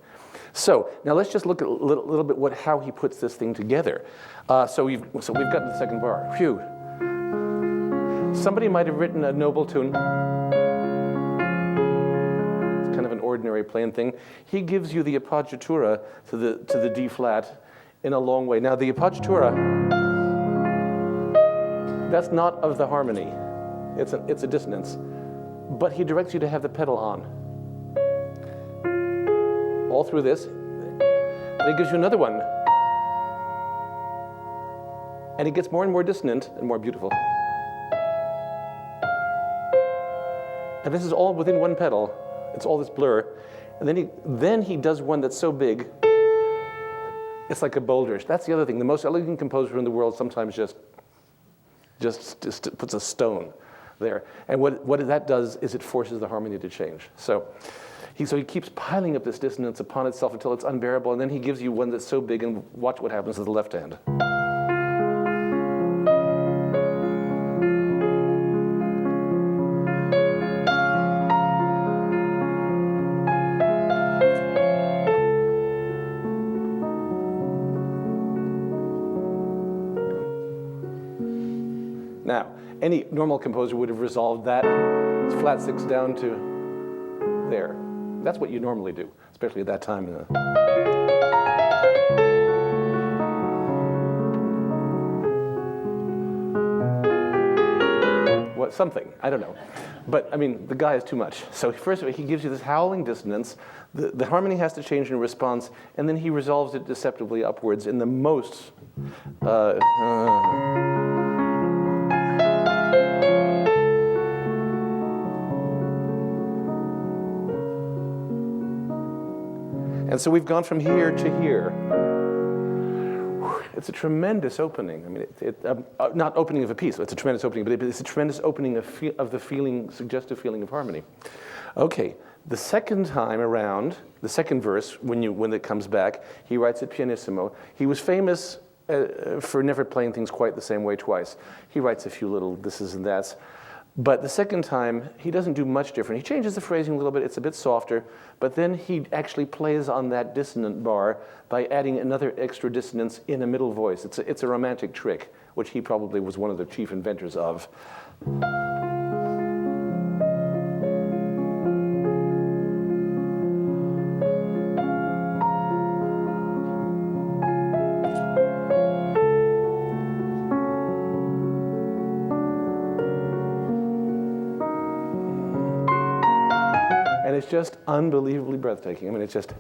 So now let's just look at a little bit how he puts this thing together. So we've got to the second bar. Phew. Somebody might have written a noble tune. It's kind of an ordinary plain thing. He gives you the appoggiatura to the D flat in a long way. Now the appoggiatura, that's not of the harmony. It's a dissonance. But he directs you to have the pedal on. All through this. And he gives you another one. And it gets more and more dissonant and more beautiful. And this is all within one pedal. It's all this blur. And then he does one that's so big, it's like a boulders. That's the other thing. The most elegant composer in the world sometimes just puts a stone there. And what that does is it forces the harmony to change. So he keeps piling up this dissonance upon itself until it's unbearable, and then he gives you one that's so big, and watch what happens to the left hand. Now, any normal composer would have resolved that flat six down to there. That's what you normally do, especially at that time. What, something, I don't know. But, I mean, the guy is too much. So first of all, he gives you this howling dissonance. The harmony has to change in response, and then he resolves it deceptively upwards in the most... And so we've gone from here to here. It's a tremendous opening. I mean, not opening of a piece. It's a tremendous opening, but it's a tremendous opening of the feeling, suggestive feeling of harmony. Okay, the second time around, the second verse, when it comes back, he writes it pianissimo. He was famous for never playing things quite the same way twice. He writes a few little thises and that's. But the second time, he doesn't do much different. He changes the phrasing a little bit. It's a bit softer. But then he actually plays on that dissonant bar by adding another extra dissonance in a middle voice. It's a romantic trick, which he probably was one of the chief inventors of. And it's just unbelievably breathtaking. I mean, it's just,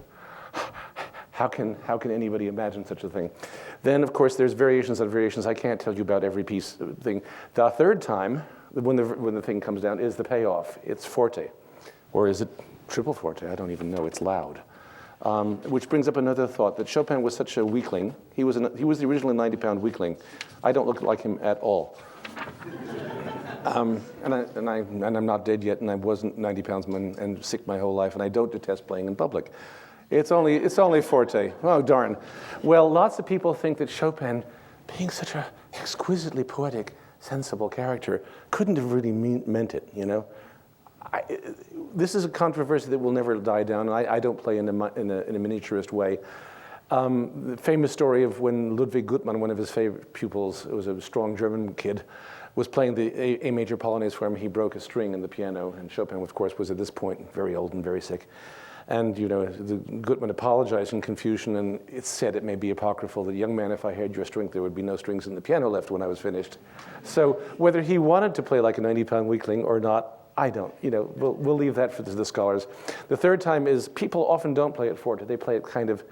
how can anybody imagine such a thing? Then, of course, there's variations on variations. I can't tell you about every piece thing. The third time, when the thing comes down, is the payoff. It's forte. Or is it triple forte? I don't even know. It's loud. Which brings up another thought, that Chopin was such a weakling. He was the original 90-pound weakling. I don't look like him at all. And I'm not dead yet, and I wasn't 90 pounds and sick my whole life, and I don't detest playing in public. It's only forte. Oh, darn. Well, lots of people think that Chopin, being such an exquisitely poetic, sensible character, couldn't have really meant it, you know? This is a controversy that will never die down, and I don't play in a miniaturist way. The famous story of when Ludwig Gutmann, one of his favorite pupils, was a strong German kid, was playing the A major Polonaise for him. He broke a string in the piano, and Chopin, of course, was at this point very old and very sick. And, you know, Gutmann apologized in confusion, and it's said, it may be apocryphal, that, young man, if I had your strength, there would be no strings in the piano left when I was finished. So whether he wanted to play like a 90-pound weakling or not, I don't. You know, we'll leave that for the scholars. The third time is, people often don't play it forte. They play it kind of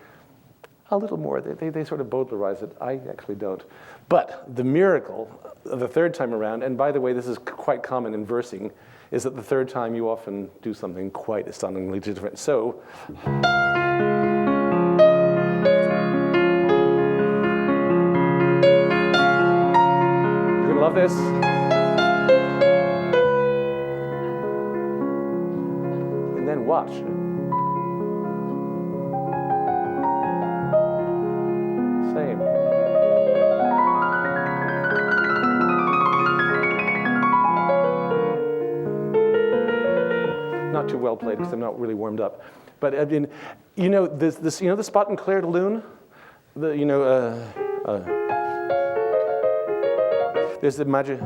a little more. They sort of Baudelarize it. I actually don't. But the miracle of the third time around, and by the way, this is quite common in versing, is that the third time you often do something quite astonishingly different. So, you're gonna love this. And then watch. Same. Not too well played because I'm not really warmed up, but I mean, you know this you know the spot in Clair de Lune, there's the magic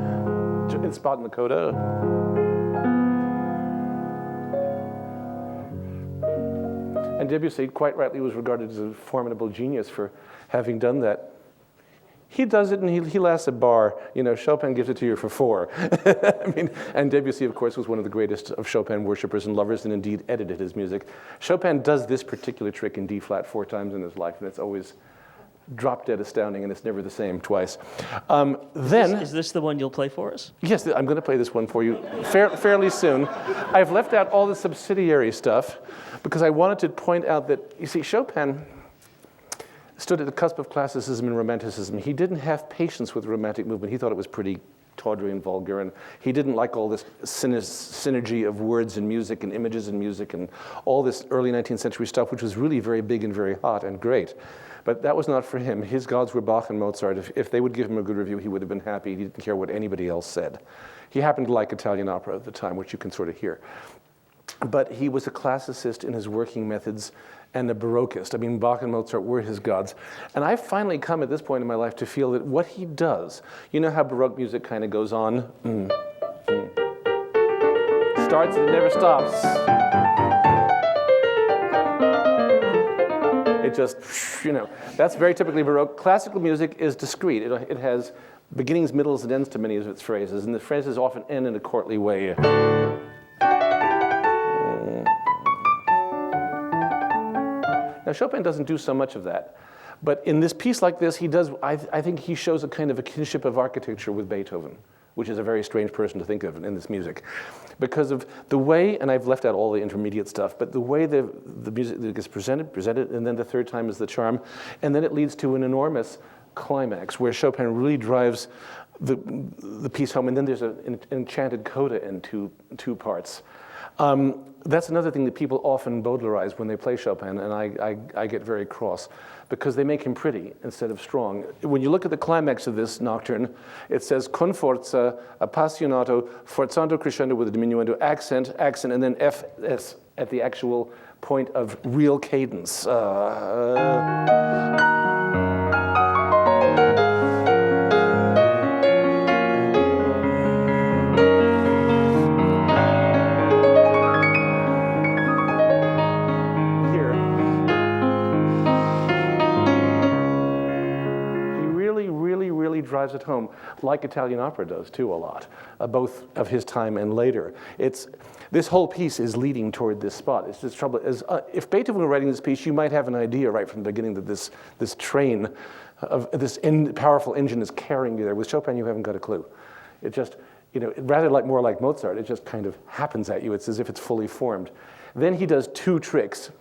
spot in the coda. And Debussy, quite rightly, was regarded as a formidable genius for having done that. He does it, and he lasts a bar. You know, Chopin gives it to you for 4. I mean, and Debussy, of course, was one of the greatest of Chopin worshippers and lovers, and indeed edited his music. Chopin does this particular trick in D flat 4 times in his life, and it's always drop dead astounding, and it's never the same twice. Is this the one you'll play for us? Yes, I'm going to play this one for you fairly soon. I've left out all the subsidiary stuff because I wanted to point out that, you see, Chopin stood at the cusp of classicism and romanticism. He didn't have patience with the romantic movement. He thought it was pretty tawdry and vulgar, and he didn't like all this synergy of words and music and images and music and all this early 19th century stuff, which was really very big and very hot and great. But that was not for him. His gods were Bach and Mozart. If they would give him a good review, he would have been happy. He didn't care what anybody else said. He happened to like Italian opera at the time, which you can sort of hear. but he was a classicist in his working methods and a Baroquist. I mean, Bach and Mozart were his gods. And I've finally come at this point in my life to feel that what he does, you know how Baroque music kind of goes on? Starts and it never stops. It just, that's very typically Baroque. Classical music is discrete. It has beginnings, middles, and ends to many of its phrases, and the phrases often end in a courtly way. Now, Chopin doesn't do so much of that. But in this piece like this, he does, I think he shows a kind of a kinship of architecture with Beethoven, which is a very strange person to think of in this music. Because of the way, and I've left out all the intermediate stuff, but the way the music gets presented, and then the third time is the charm, and then it leads to an enormous climax where Chopin really drives the piece home, and then there's an enchanted coda in two parts. That's another thing that people often Baudelarize when they play Chopin, and I get very cross, because they make him pretty instead of strong. When you look at the climax of this nocturne, it says con forza, appassionato, forzando crescendo with a diminuendo, accent, and then FS at the actual point of real cadence. Drives it home, like Italian opera does too a lot, both of his time and later. This whole piece is leading toward this spot. It's this trouble. If Beethoven were writing this piece, you might have an idea right from the beginning that this train of this powerful engine is carrying you there. With Chopin, you haven't got a clue. It just, rather more like Mozart, it just kind of happens at you. It's as if it's fully formed. Then he does two tricks,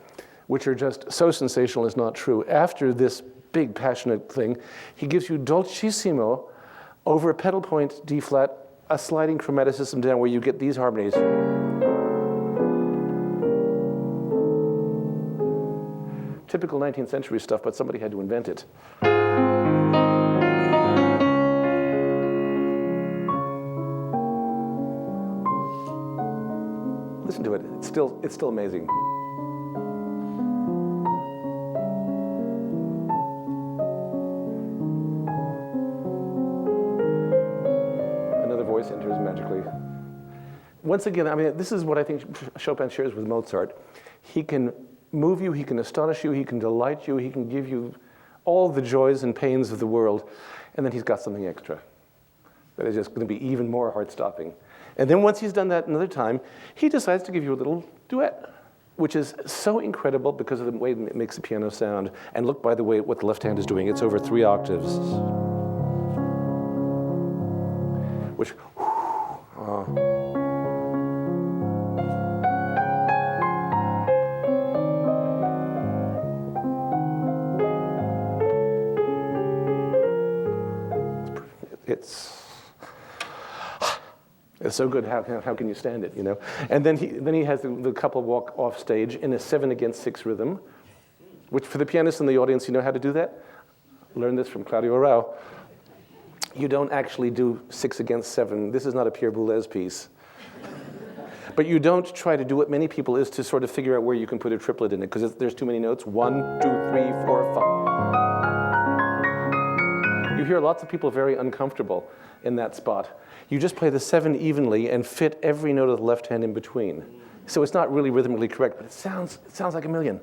which are just so sensational it's not true. After this big passionate thing, he gives you dolcissimo over a pedal point D flat, a sliding chromaticism down where you get these harmonies. Typical 19th century stuff, but somebody had to invent it. Listen to it, it's still amazing. Enters magically. Once again, this is what I think Chopin shares with Mozart. He can move you, he can astonish you, he can delight you, he can give you all the joys and pains of the world, and then he's got something extra that is just going to be even more heart-stopping. And then once he's done that another time, he decides to give you a little duet, which is so incredible because of the way it makes the piano sound. And look, by the way, what the left hand is doing. It's over 3 octaves. Which, it's so good. How can you stand it? And then he has the couple walk off stage in a 7-against-6 rhythm, which for the pianists in the audience, you know how to do that? Learn this from Claudio Arau. You don't actually do 6 against 7. This is not a Pierre Boulez piece. But you don't try to do what many people is to sort of figure out where you can put a triplet in it, because there's too many notes. 1, 2, 3, 4, 5. You hear lots of people very uncomfortable in that spot. You just play the 7 evenly and fit every note of the left hand in between. So it's not really rhythmically correct, but it sounds like a million.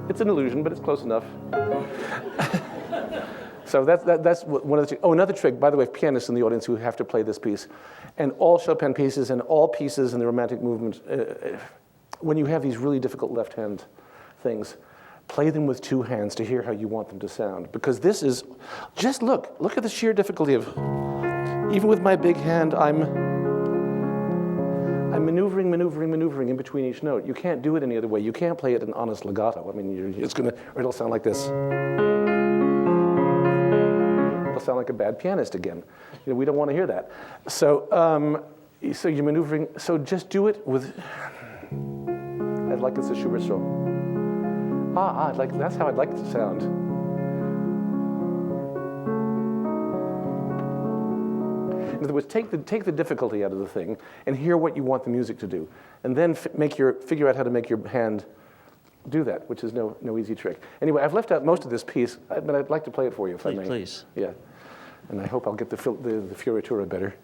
It's an illusion, but it's close enough. So that's one of the. Oh, another trick, by the way, pianists in the audience who have to play this piece, and all Chopin pieces and all pieces in the Romantic movement, when you have these really difficult left-hand things, play them with 2 hands to hear how you want them to sound. Because this is, just look at the sheer difficulty of, even with my big hand, I'm maneuvering in between each note. You can't do it any other way. You can't play it in honest legato. Or it'll sound like this. It'll sound like a bad pianist again. We don't want to hear that. So you're maneuvering. So just do it with. I'd like it's a Schubert stroke. That's how I'd like it to sound. In other words, take the difficulty out of the thing and hear what you want the music to do, and then figure out how to make your hand do that, which is no easy trick. Anyway, I've left out most of this piece, but I'd like to play it for you if I may. Please. Yeah, and I hope I'll get the fioritura better.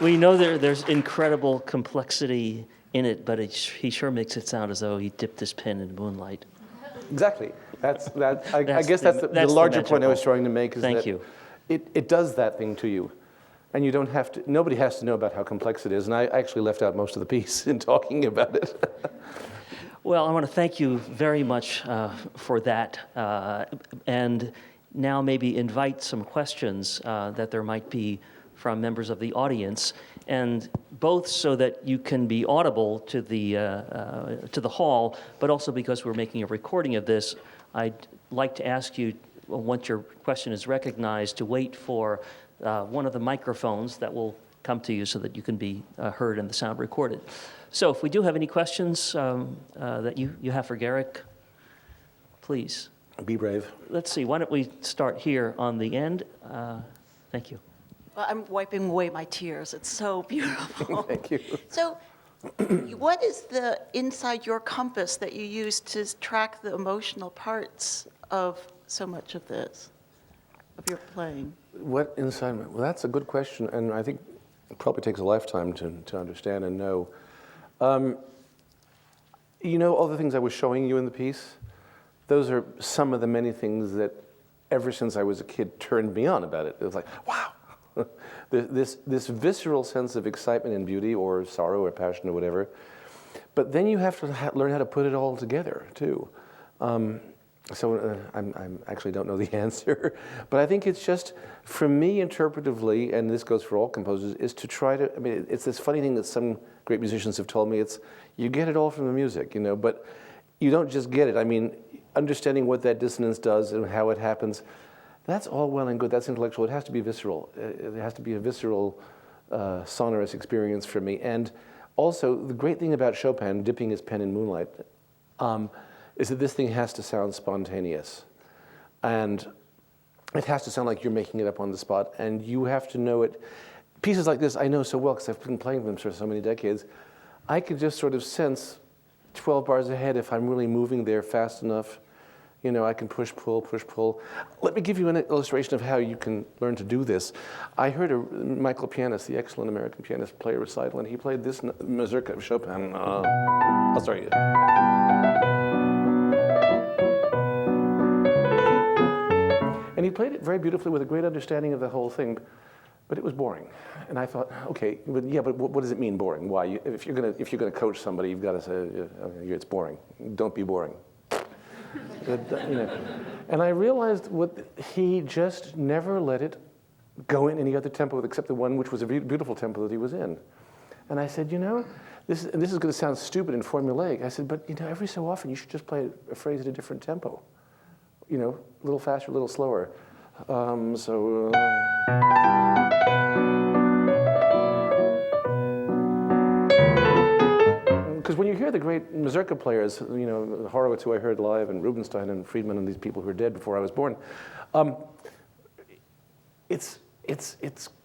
We know there's incredible complexity in it, but he sure makes it sound as though he dipped his pen in moonlight. Exactly. I guess that's the larger point I was trying to make. Is Thank that you. It does that thing to you, and you don't have to. Nobody has to know about how complex it is. And I actually left out most of the piece in talking about it. Well, I want to thank you very much for that, and now maybe invite some questions that there might be from members of the audience, and both so that you can be audible to the hall, but also because we're making a recording of this, I'd like to ask you, once your question is recognized, to wait for one of the microphones that will come to you so that you can be heard and the sound recorded. So if we do have any questions that you have for Garrick, please. Be brave. Let's see, why don't we start here on the end? Thank you. Well, I'm wiping away my tears. It's so beautiful. Thank you. So what is the inside your compass that you use to track the emotional parts of so much of this, of your playing? What inside me? Well, that's a good question, and I think it probably takes a lifetime to understand and know. You know, all the things I was showing you in the piece, those are some of the many things that ever since I was a kid turned me on about it. It was like, wow. This visceral sense of excitement and beauty or sorrow or passion or whatever. But then you have to learn how to put it all together, too. So I actually don't know the answer. But I think it's just, for me, interpretively, and this goes for all composers, is to try to, I mean, it's this funny thing that some great musicians have told me, it's, you get it all from the music, you know, but you don't just get it. I mean, understanding what that dissonance does and how it happens, that's all well and good. That's intellectual. It has to be visceral. It has to be a visceral, sonorous experience for me. And also, the great thing about Chopin dipping his pen in moonlight is that this thing has to sound spontaneous. And it has to sound like you're making it up on the spot. And you have to know it. Pieces like this I know so well because I've been playing them for so many decades. I could just sort of sense 12 bars ahead if I'm really moving there fast enough. You know, I can push, pull, push, pull. Let me give you an illustration of how you can learn to do this. I heard a Michael pianist, the excellent American pianist, play a recital, and he played this mazurka of Chopin. I'll start you. And he played it very beautifully with a great understanding of the whole thing, but it was boring. And I thought, okay, but what does it mean, boring? Why? If you're gonna coach somebody, you've got to say, it's boring. Don't be boring. You know. And I realized he just never let it go in any other tempo except the one which was a beautiful tempo that he was in. And I said, you know, this is going to sound stupid and formulaic. I said, but you know, every so often you should just play a phrase at a different tempo. You know, a little faster, a little slower. Because when you hear the great mazurka players, you know, Horowitz, who I heard live, and Rubinstein and Friedman and these people who are dead before I was born, it's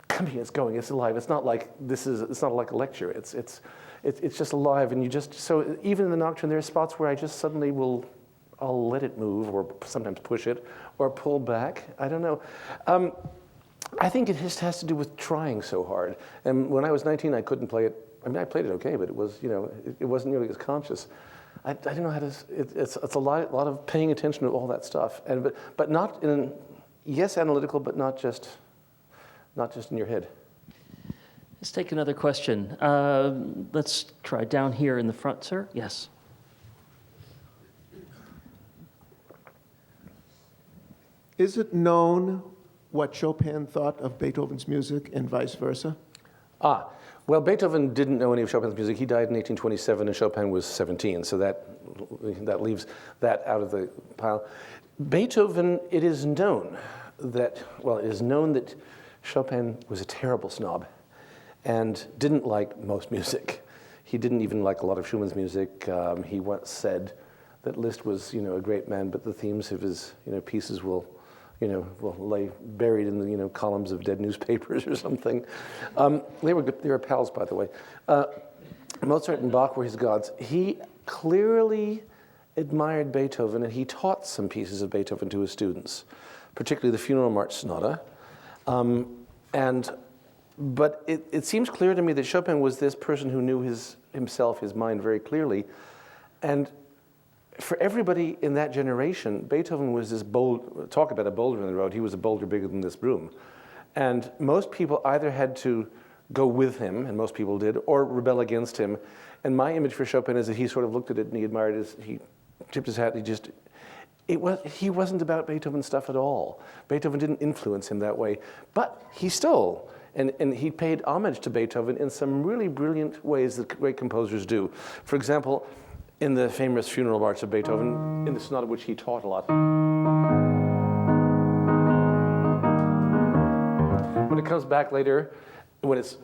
coming, it's going, it's alive. It's not like it's not like a lecture. It's just alive, and you just, so even in the Nocturne, there are spots where I just suddenly I'll let it move, or sometimes push it, or pull back. I don't know. I think it just has to do with trying so hard. And when I was 19, I couldn't play it. I mean, I played it okay, but it was, you know, it wasn't nearly as conscious. I didn't know how to. It's a lot of paying attention to all that stuff, but not in, yes, analytical, but not just in your head. Let's take another question. Let's try down here in the front, sir. Yes. Is it known what Chopin thought of Beethoven's music and vice versa? Well, Beethoven didn't know any of Chopin's music. He died in 1827, and Chopin was 17, so that leaves that out of the pile. Beethoven, it is known that Chopin was a terrible snob and didn't like most music. He didn't even like a lot of Schumann's music. He once said that Liszt was, you know, a great man, but the themes of his, you know, pieces will lay buried in the, you know, columns of dead newspapers or something. They were good. They were pals, by the way. Mozart and Bach were his gods. He clearly admired Beethoven, and he taught some pieces of Beethoven to his students, particularly the Funeral March Sonata. And But it seems clear to me that Chopin was this person who knew his mind very clearly. And for everybody in that generation, Beethoven was this bold, talk about a boulder in the road, he was a boulder bigger than this room. And most people either had to go with him, and most people did, or rebel against him. And my image for Chopin is that he sort of looked at it and he admired it, he tipped his hat, he wasn't about Beethoven stuff at all. Beethoven didn't influence him that way, but he stole. And he paid homage to Beethoven in some really brilliant ways that great composers do. For example, in the famous funeral march of Beethoven, in the sonata which he taught a lot. When it comes back later, when it's in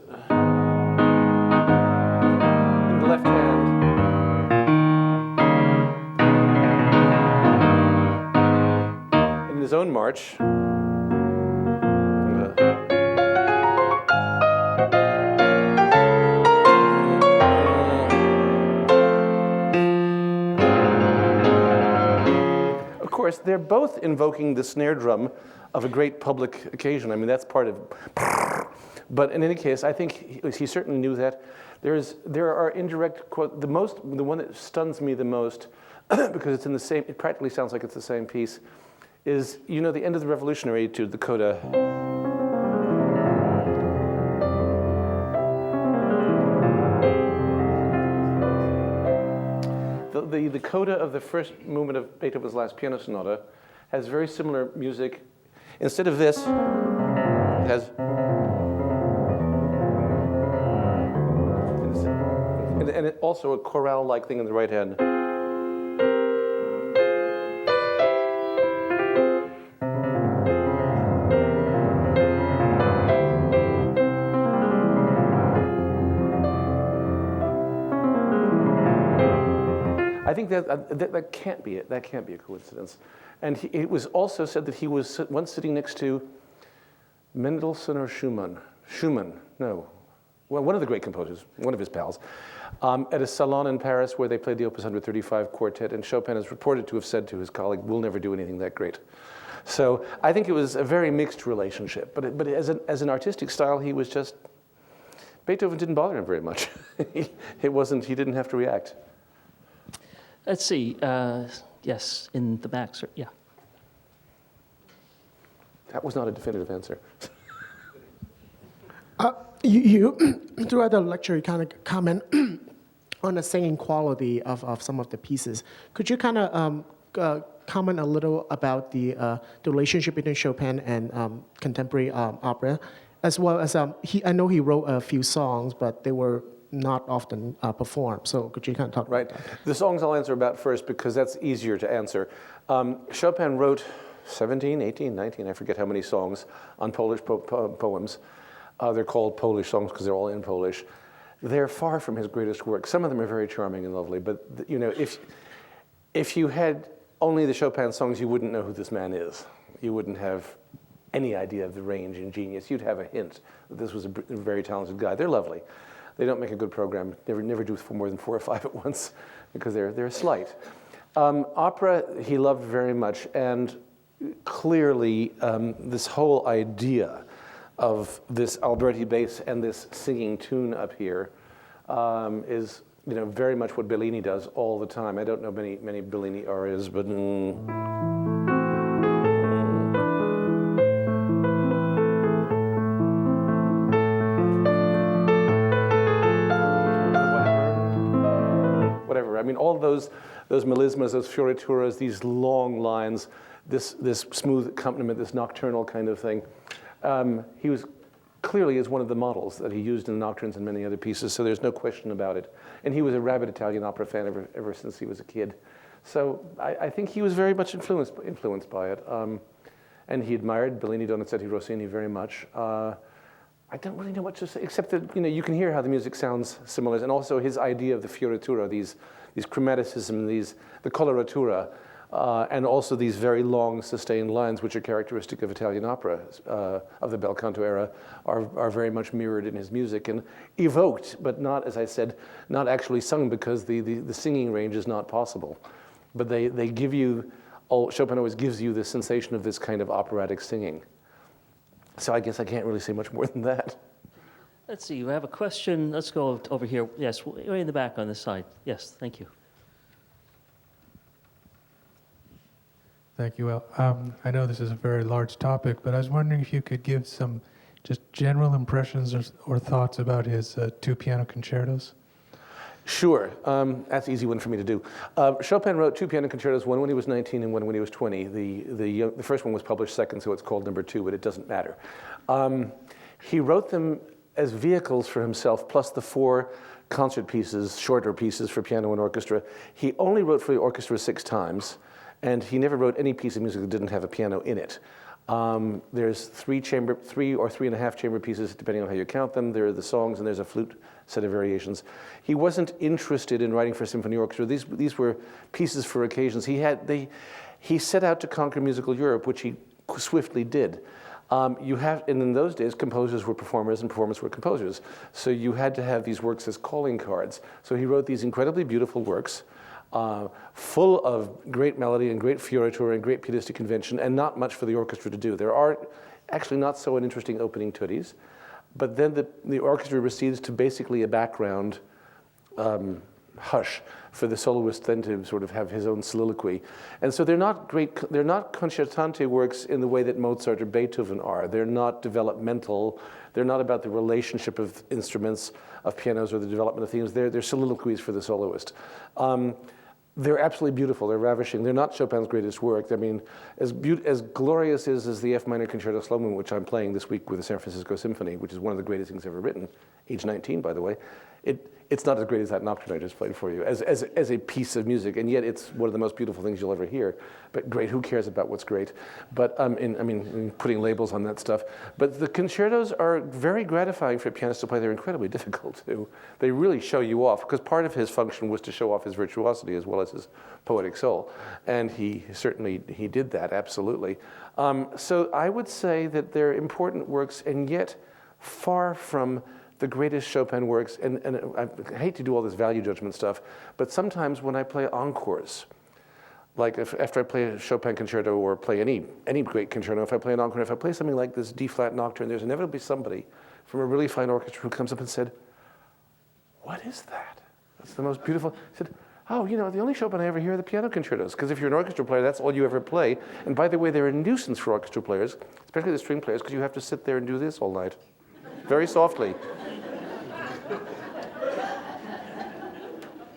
the left hand, in his own march, of course, they're both invoking the snare drum of a great public occasion. I mean, that's part of. But in any case, I think he certainly knew that. There are indirect quote. The one that stuns me the most, because it's in the same. It practically sounds like it's the same piece. Is the end of the Revolutionary Etude, the coda. The coda of the first movement of Beethoven's Last Piano Sonata has very similar music. Instead of this, it has. And it also a chorale-like thing in the right hand. I think that can't be it. That can't be a coincidence. And it was also said that he was once sitting next to Mendelssohn or Schumann. No. Well, one of the great composers, one of his pals, at a salon in Paris where they played the Opus 135 quartet, and Chopin is reported to have said to his colleague, "We'll never do anything that great." So I think it was a very mixed relationship. But as an artistic style, he was just, Beethoven didn't bother him very much. He didn't have to react. Let's see. Yes, in the back, sir. Yeah. That was not a definitive answer. You throughout the lecture, you kind of comment on the singing quality of some of the pieces. Could you kind of comment a little about the relationship between Chopin and contemporary opera, as well as I know he wrote a few songs, but they were not often performed. So could you kind of talk about that? The songs I'll answer about first because that's easier to answer. Chopin wrote 17, 18, 19, I forget how many songs on Polish poems. They're called Polish songs because they're all in Polish. They're far from his greatest work. Some of them are very charming and lovely, but if you had only the Chopin songs, you wouldn't know who this man is. You wouldn't have any idea of the range and genius. You'd have a hint that this was a very talented guy. They're lovely. They don't make a good program. Never do more than 4 or 5 at once because they're slight. Opera he loved very much, and clearly this whole idea of this Alberti bass and this singing tune up here is very much what Bellini does all the time. I don't know many Bellini arias, but. Whatever. I mean, all those melismas, those fiorituras, these long lines, this smooth accompaniment, this nocturnal kind of thing. He was clearly is one of the models that he used in the Nocturnes and many other pieces, so there's no question about it. And he was a rabid Italian opera fan ever since he was a kid. So I think he was very much influenced by it. And he admired Bellini, Donizetti, Rossini very much. I don't really know what to say, except that you can hear how the music sounds similar, and also his idea of the fioritura, these chromaticism, the coloratura, and also these very long sustained lines, which are characteristic of Italian opera of the bel canto era, are very much mirrored in his music and evoked, but not, as I said, not actually sung because the singing range is not possible. But they give you, Chopin always gives you the sensation of this kind of operatic singing. So I guess I can't really say much more than that. Let's see, you have a question. Let's go over here. Yes, way in the back on this side. Yes, thank you. Thank you. Well, I know this is a very large topic, but I was wondering if you could give some just general impressions or thoughts about his two piano concertos. Sure, that's an easy one for me to do. Chopin wrote two piano concertos, one when he was 19 and one when he was 20. The first one was published second, so it's called number 2, but it doesn't matter. He wrote them as vehicles for himself, plus the 4 concert pieces, shorter pieces for piano and orchestra. He only wrote for the orchestra 6 times, and he never wrote any piece of music that didn't have a piano in it. There's 3 or 3.5 chamber pieces, depending on how you count them. There are the songs, and there's a flute set of variations. He wasn't interested in writing for symphony orchestra. These were pieces for occasions. He set out to conquer musical Europe, which he swiftly did. And in those days, composers were performers and performers were composers. So you had to have these works as calling cards. So he wrote these incredibly beautiful works, full of great melody and great fioritura and great pianistic convention, and not much for the orchestra to do. There are actually not so interesting opening tuttis, but then the orchestra recedes to basically a background hush for the soloist then to sort of have his own soliloquy. And so they're not concertante works in the way that Mozart or Beethoven are. They're not developmental. They're not about the relationship of instruments, of pianos, or the development of themes. They're soliloquies for the soloist. They're absolutely beautiful. They're ravishing. They're not Chopin's greatest work. I mean, as glorious as the F minor concerto slow movement, which I'm playing this week with the San Francisco Symphony, which is one of the greatest things ever written, age 19, by the way. It's not as great as that Nocturne I just played for you, as a piece of music, and yet it's one of the most beautiful things you'll ever hear. But great, who cares about what's great? But in putting labels on that stuff. But the concertos are very gratifying for a pianist to play. They're incredibly difficult too. They really show you off, because part of his function was to show off his virtuosity as well as his poetic soul, and he did that absolutely. So I would say that they're important works, and yet far from the greatest Chopin works, and I hate to do all this value judgment stuff, but sometimes when I play encores, like after I play a Chopin concerto or play any great concerto, if I play an encore, if I play something like this D-flat Nocturne, there's inevitably somebody from a really fine orchestra who comes up and said, "What is that? That's the most beautiful." I said, "Oh, the only Chopin I ever hear are the piano concertos, because if you're an orchestra player, that's all you ever play. And by the way, they're a nuisance for orchestra players, especially the string players, because you have to sit there and do this all night, very softly.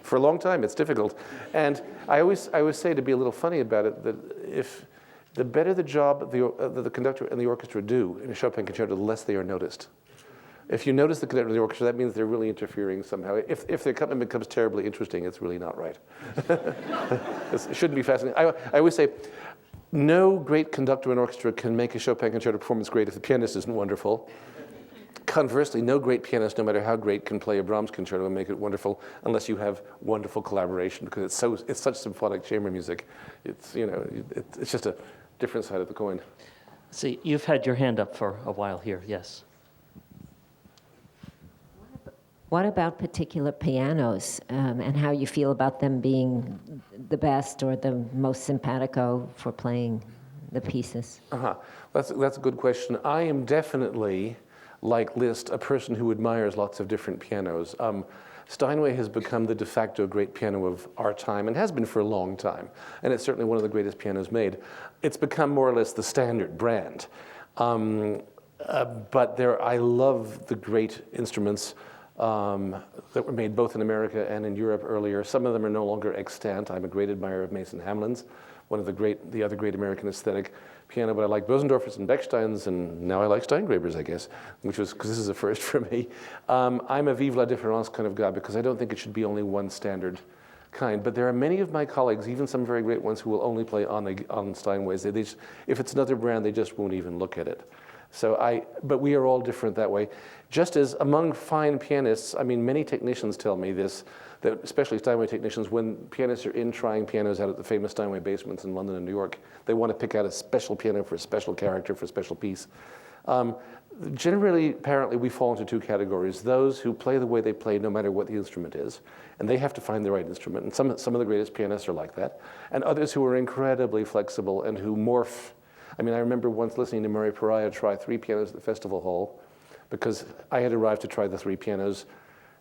For a long time, it's difficult." And I always say, to be a little funny about it, that if the better the job the conductor and the orchestra do in a Chopin concerto, the less they are noticed. If you notice the conductor and the orchestra, that means they're really interfering somehow. If the accompaniment becomes terribly interesting, it's really not right. It shouldn't be fascinating. I always say, no great conductor and orchestra can make a Chopin concerto performance great if the pianist isn't wonderful. Conversely, no great pianist, no matter how great, can play a Brahms concerto and make it wonderful unless you have wonderful collaboration, because it's such symphonic chamber music. It's just a different side of the coin. See, you've had your hand up for a while here. Yes. What about particular pianos and how you feel about them being the best or the most simpatico for playing the pieces? That's a good question. I am definitely, like Liszt, a person who admires lots of different pianos. Steinway has become the de facto great piano of our time, and has been for a long time. And it's certainly one of the greatest pianos made. It's become more or less the standard brand. But I love the great instruments that were made both in America and in Europe earlier. Some of them are no longer extant. I'm a great admirer of Mason Hamlin's, one of the other great American aesthetic piano, but I like Bosendorfer's and Bechstein's, and now I like Steingraber's, I guess, because this is a first for me. I'm a vive la différence kind of guy, because I don't think it should be only one standard kind. But there are many of my colleagues, even some very great ones, who will only play on Steinways. If it's another brand, they just won't even look at it. But we are all different that way. Just as among fine pianists, many technicians tell me this, that especially Steinway technicians, when pianists are in trying pianos out at the famous Steinway basements in London and New York, they want to pick out a special piano for a special character, for a special piece. Generally, apparently, we fall into 2 categories. Those who play the way they play no matter what the instrument is, and they have to find the right instrument, and some of the greatest pianists are like that, and others who are incredibly flexible and who morph. I remember once listening to Murray Pariah try 3 pianos at the festival hall, because I had arrived to try the three pianos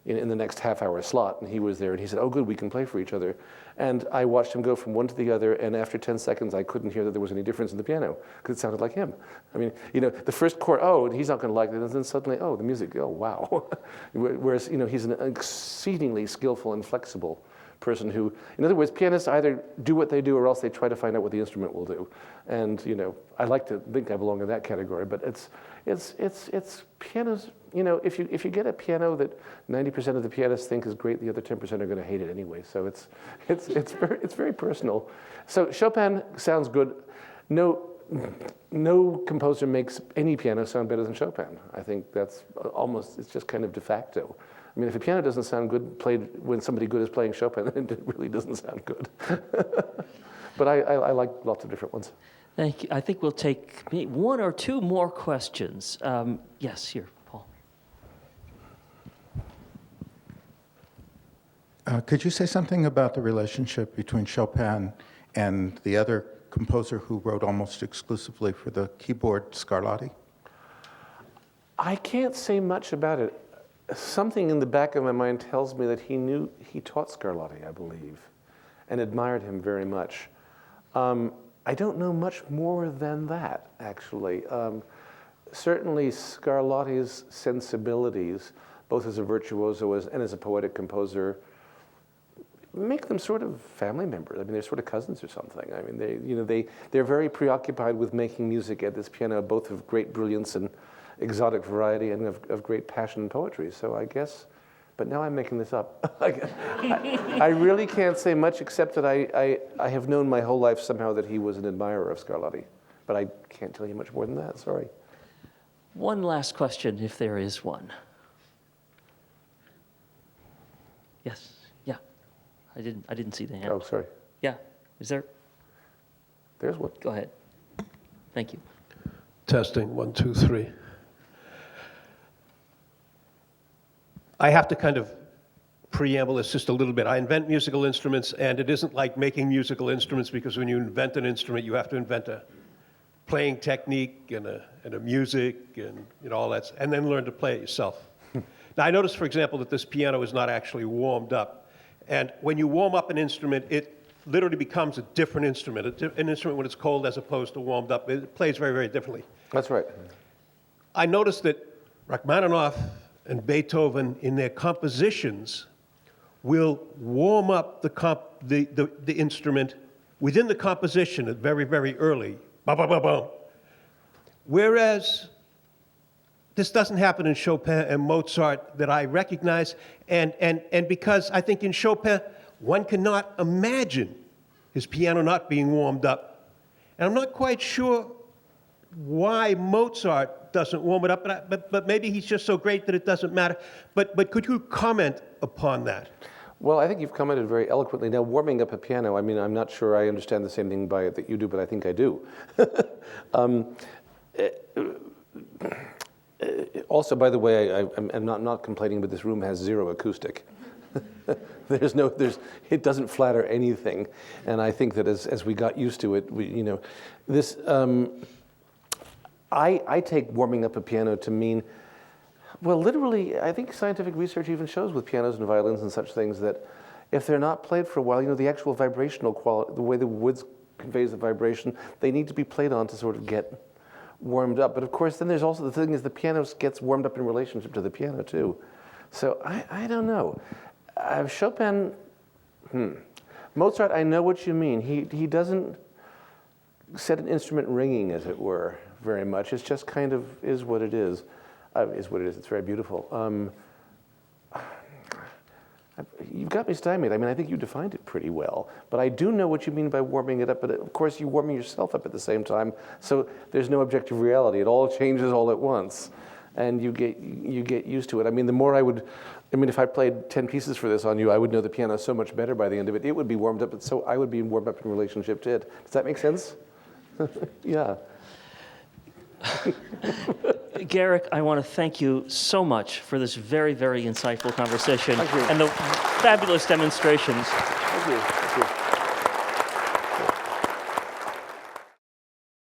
in the next half-hour slot, and he was there, and he said, "Oh, good, we can play for each other." And I watched him go from one to the other, and after 10 seconds, I couldn't hear that there was any difference in the piano, because it sounded like him. I mean, the first chord, oh, he's not going to like it, and then suddenly, oh, the music, oh, wow. Whereas, he's an exceedingly skillful and flexible person who, in other words, pianists either do what they do or else they try to find out what the instrument will do. And, I like to think I belong in that category, but it's pianos, if you get a piano that 90% of the pianists think is great, the other 10% are going to hate it anyway. So it's very personal. So Chopin sounds good. No composer makes any piano sound better than Chopin. I think that's it's just kind of de facto. I mean, if a piano doesn't sound good played when somebody good is playing Chopin, then it really doesn't sound good. But I like lots of different ones. Thank you. I think we'll take one or two more questions. Yes, here, Paul. Could you say something about the relationship between Chopin and the other composer who wrote almost exclusively for the keyboard, Scarlatti? I can't say much about it. Something in the back of my mind tells me that he taught Scarlatti, I believe, and admired him very much. I don't know much more than that, actually. Certainly Scarlatti's sensibilities, both as a virtuoso and as a poetic composer, make them sort of family members. I mean, they're sort of cousins or something. I mean, they're very preoccupied with making music at this piano, both of great brilliance and exotic variety and of great passion and poetry. So I guess, but now I'm making this up. I really can't say much except that I have known my whole life somehow that he was an admirer of Scarlatti. But I can't tell you much more than that, sorry. One last question, if there is one. Yes, yeah. I didn't see the hand. Oh, sorry. Yeah, is there? There's one. Go ahead. Thank you. Testing, 1, 2, 3. I have to kind of preamble this just a little bit. I invent musical instruments, and it isn't like making musical instruments, because when you invent an instrument, you have to invent a playing technique and a music and all that, and then learn to play it yourself. Now, I noticed, for example, that this piano is not actually warmed up. And when you warm up an instrument, it literally becomes a different instrument, an instrument when it's cold as opposed to warmed up. It plays very, very differently. That's right. I noticed that Rachmaninoff and Beethoven, in their compositions, will warm up the instrument within the composition very, very early. Ba, ba, ba, ba. Whereas this doesn't happen in Chopin and Mozart that I recognize, and because I think in Chopin, one cannot imagine his piano not being warmed up. And I'm not quite sure why Mozart doesn't warm it up, but maybe he's just so great that it doesn't matter. But could you comment upon that? Well, I think you've commented very eloquently. Now, warming up a piano, I mean, I'm not sure I understand the same thing by it that you do, but I think I do. Also, by the way, I'm not complaining, but this room has zero acoustic. It doesn't flatter anything. And I think that as we got used to it, I take warming up a piano to mean, well, literally, I think scientific research even shows with pianos and violins and such things that if they're not played for a while, the actual vibrational quality, the way the wood conveys the vibration, they need to be played on to sort of get warmed up. But of course, then there's also the thing is the piano gets warmed up in relationship to the piano too. So I don't know. Chopin, Mozart, I know what you mean. He doesn't set an instrument ringing, as it were, very much. It's just kind of is what it is. It's very beautiful. You've got me stymied. I mean, I think you defined it pretty well. But I do know what you mean by warming it up. But of course, you're warming yourself up at the same time. So there's no objective reality. It all changes all at once. And you get used to it. I mean, if I played 10 pieces for this on you, I would know the piano so much better by the end of it. It would be warmed up, so I would be warmed up in relationship to it. Does that make sense? Yeah. Garrick, I want to thank you so much for this very, very insightful conversation Thank you. and the fabulous demonstrations. Thank you. Thank you.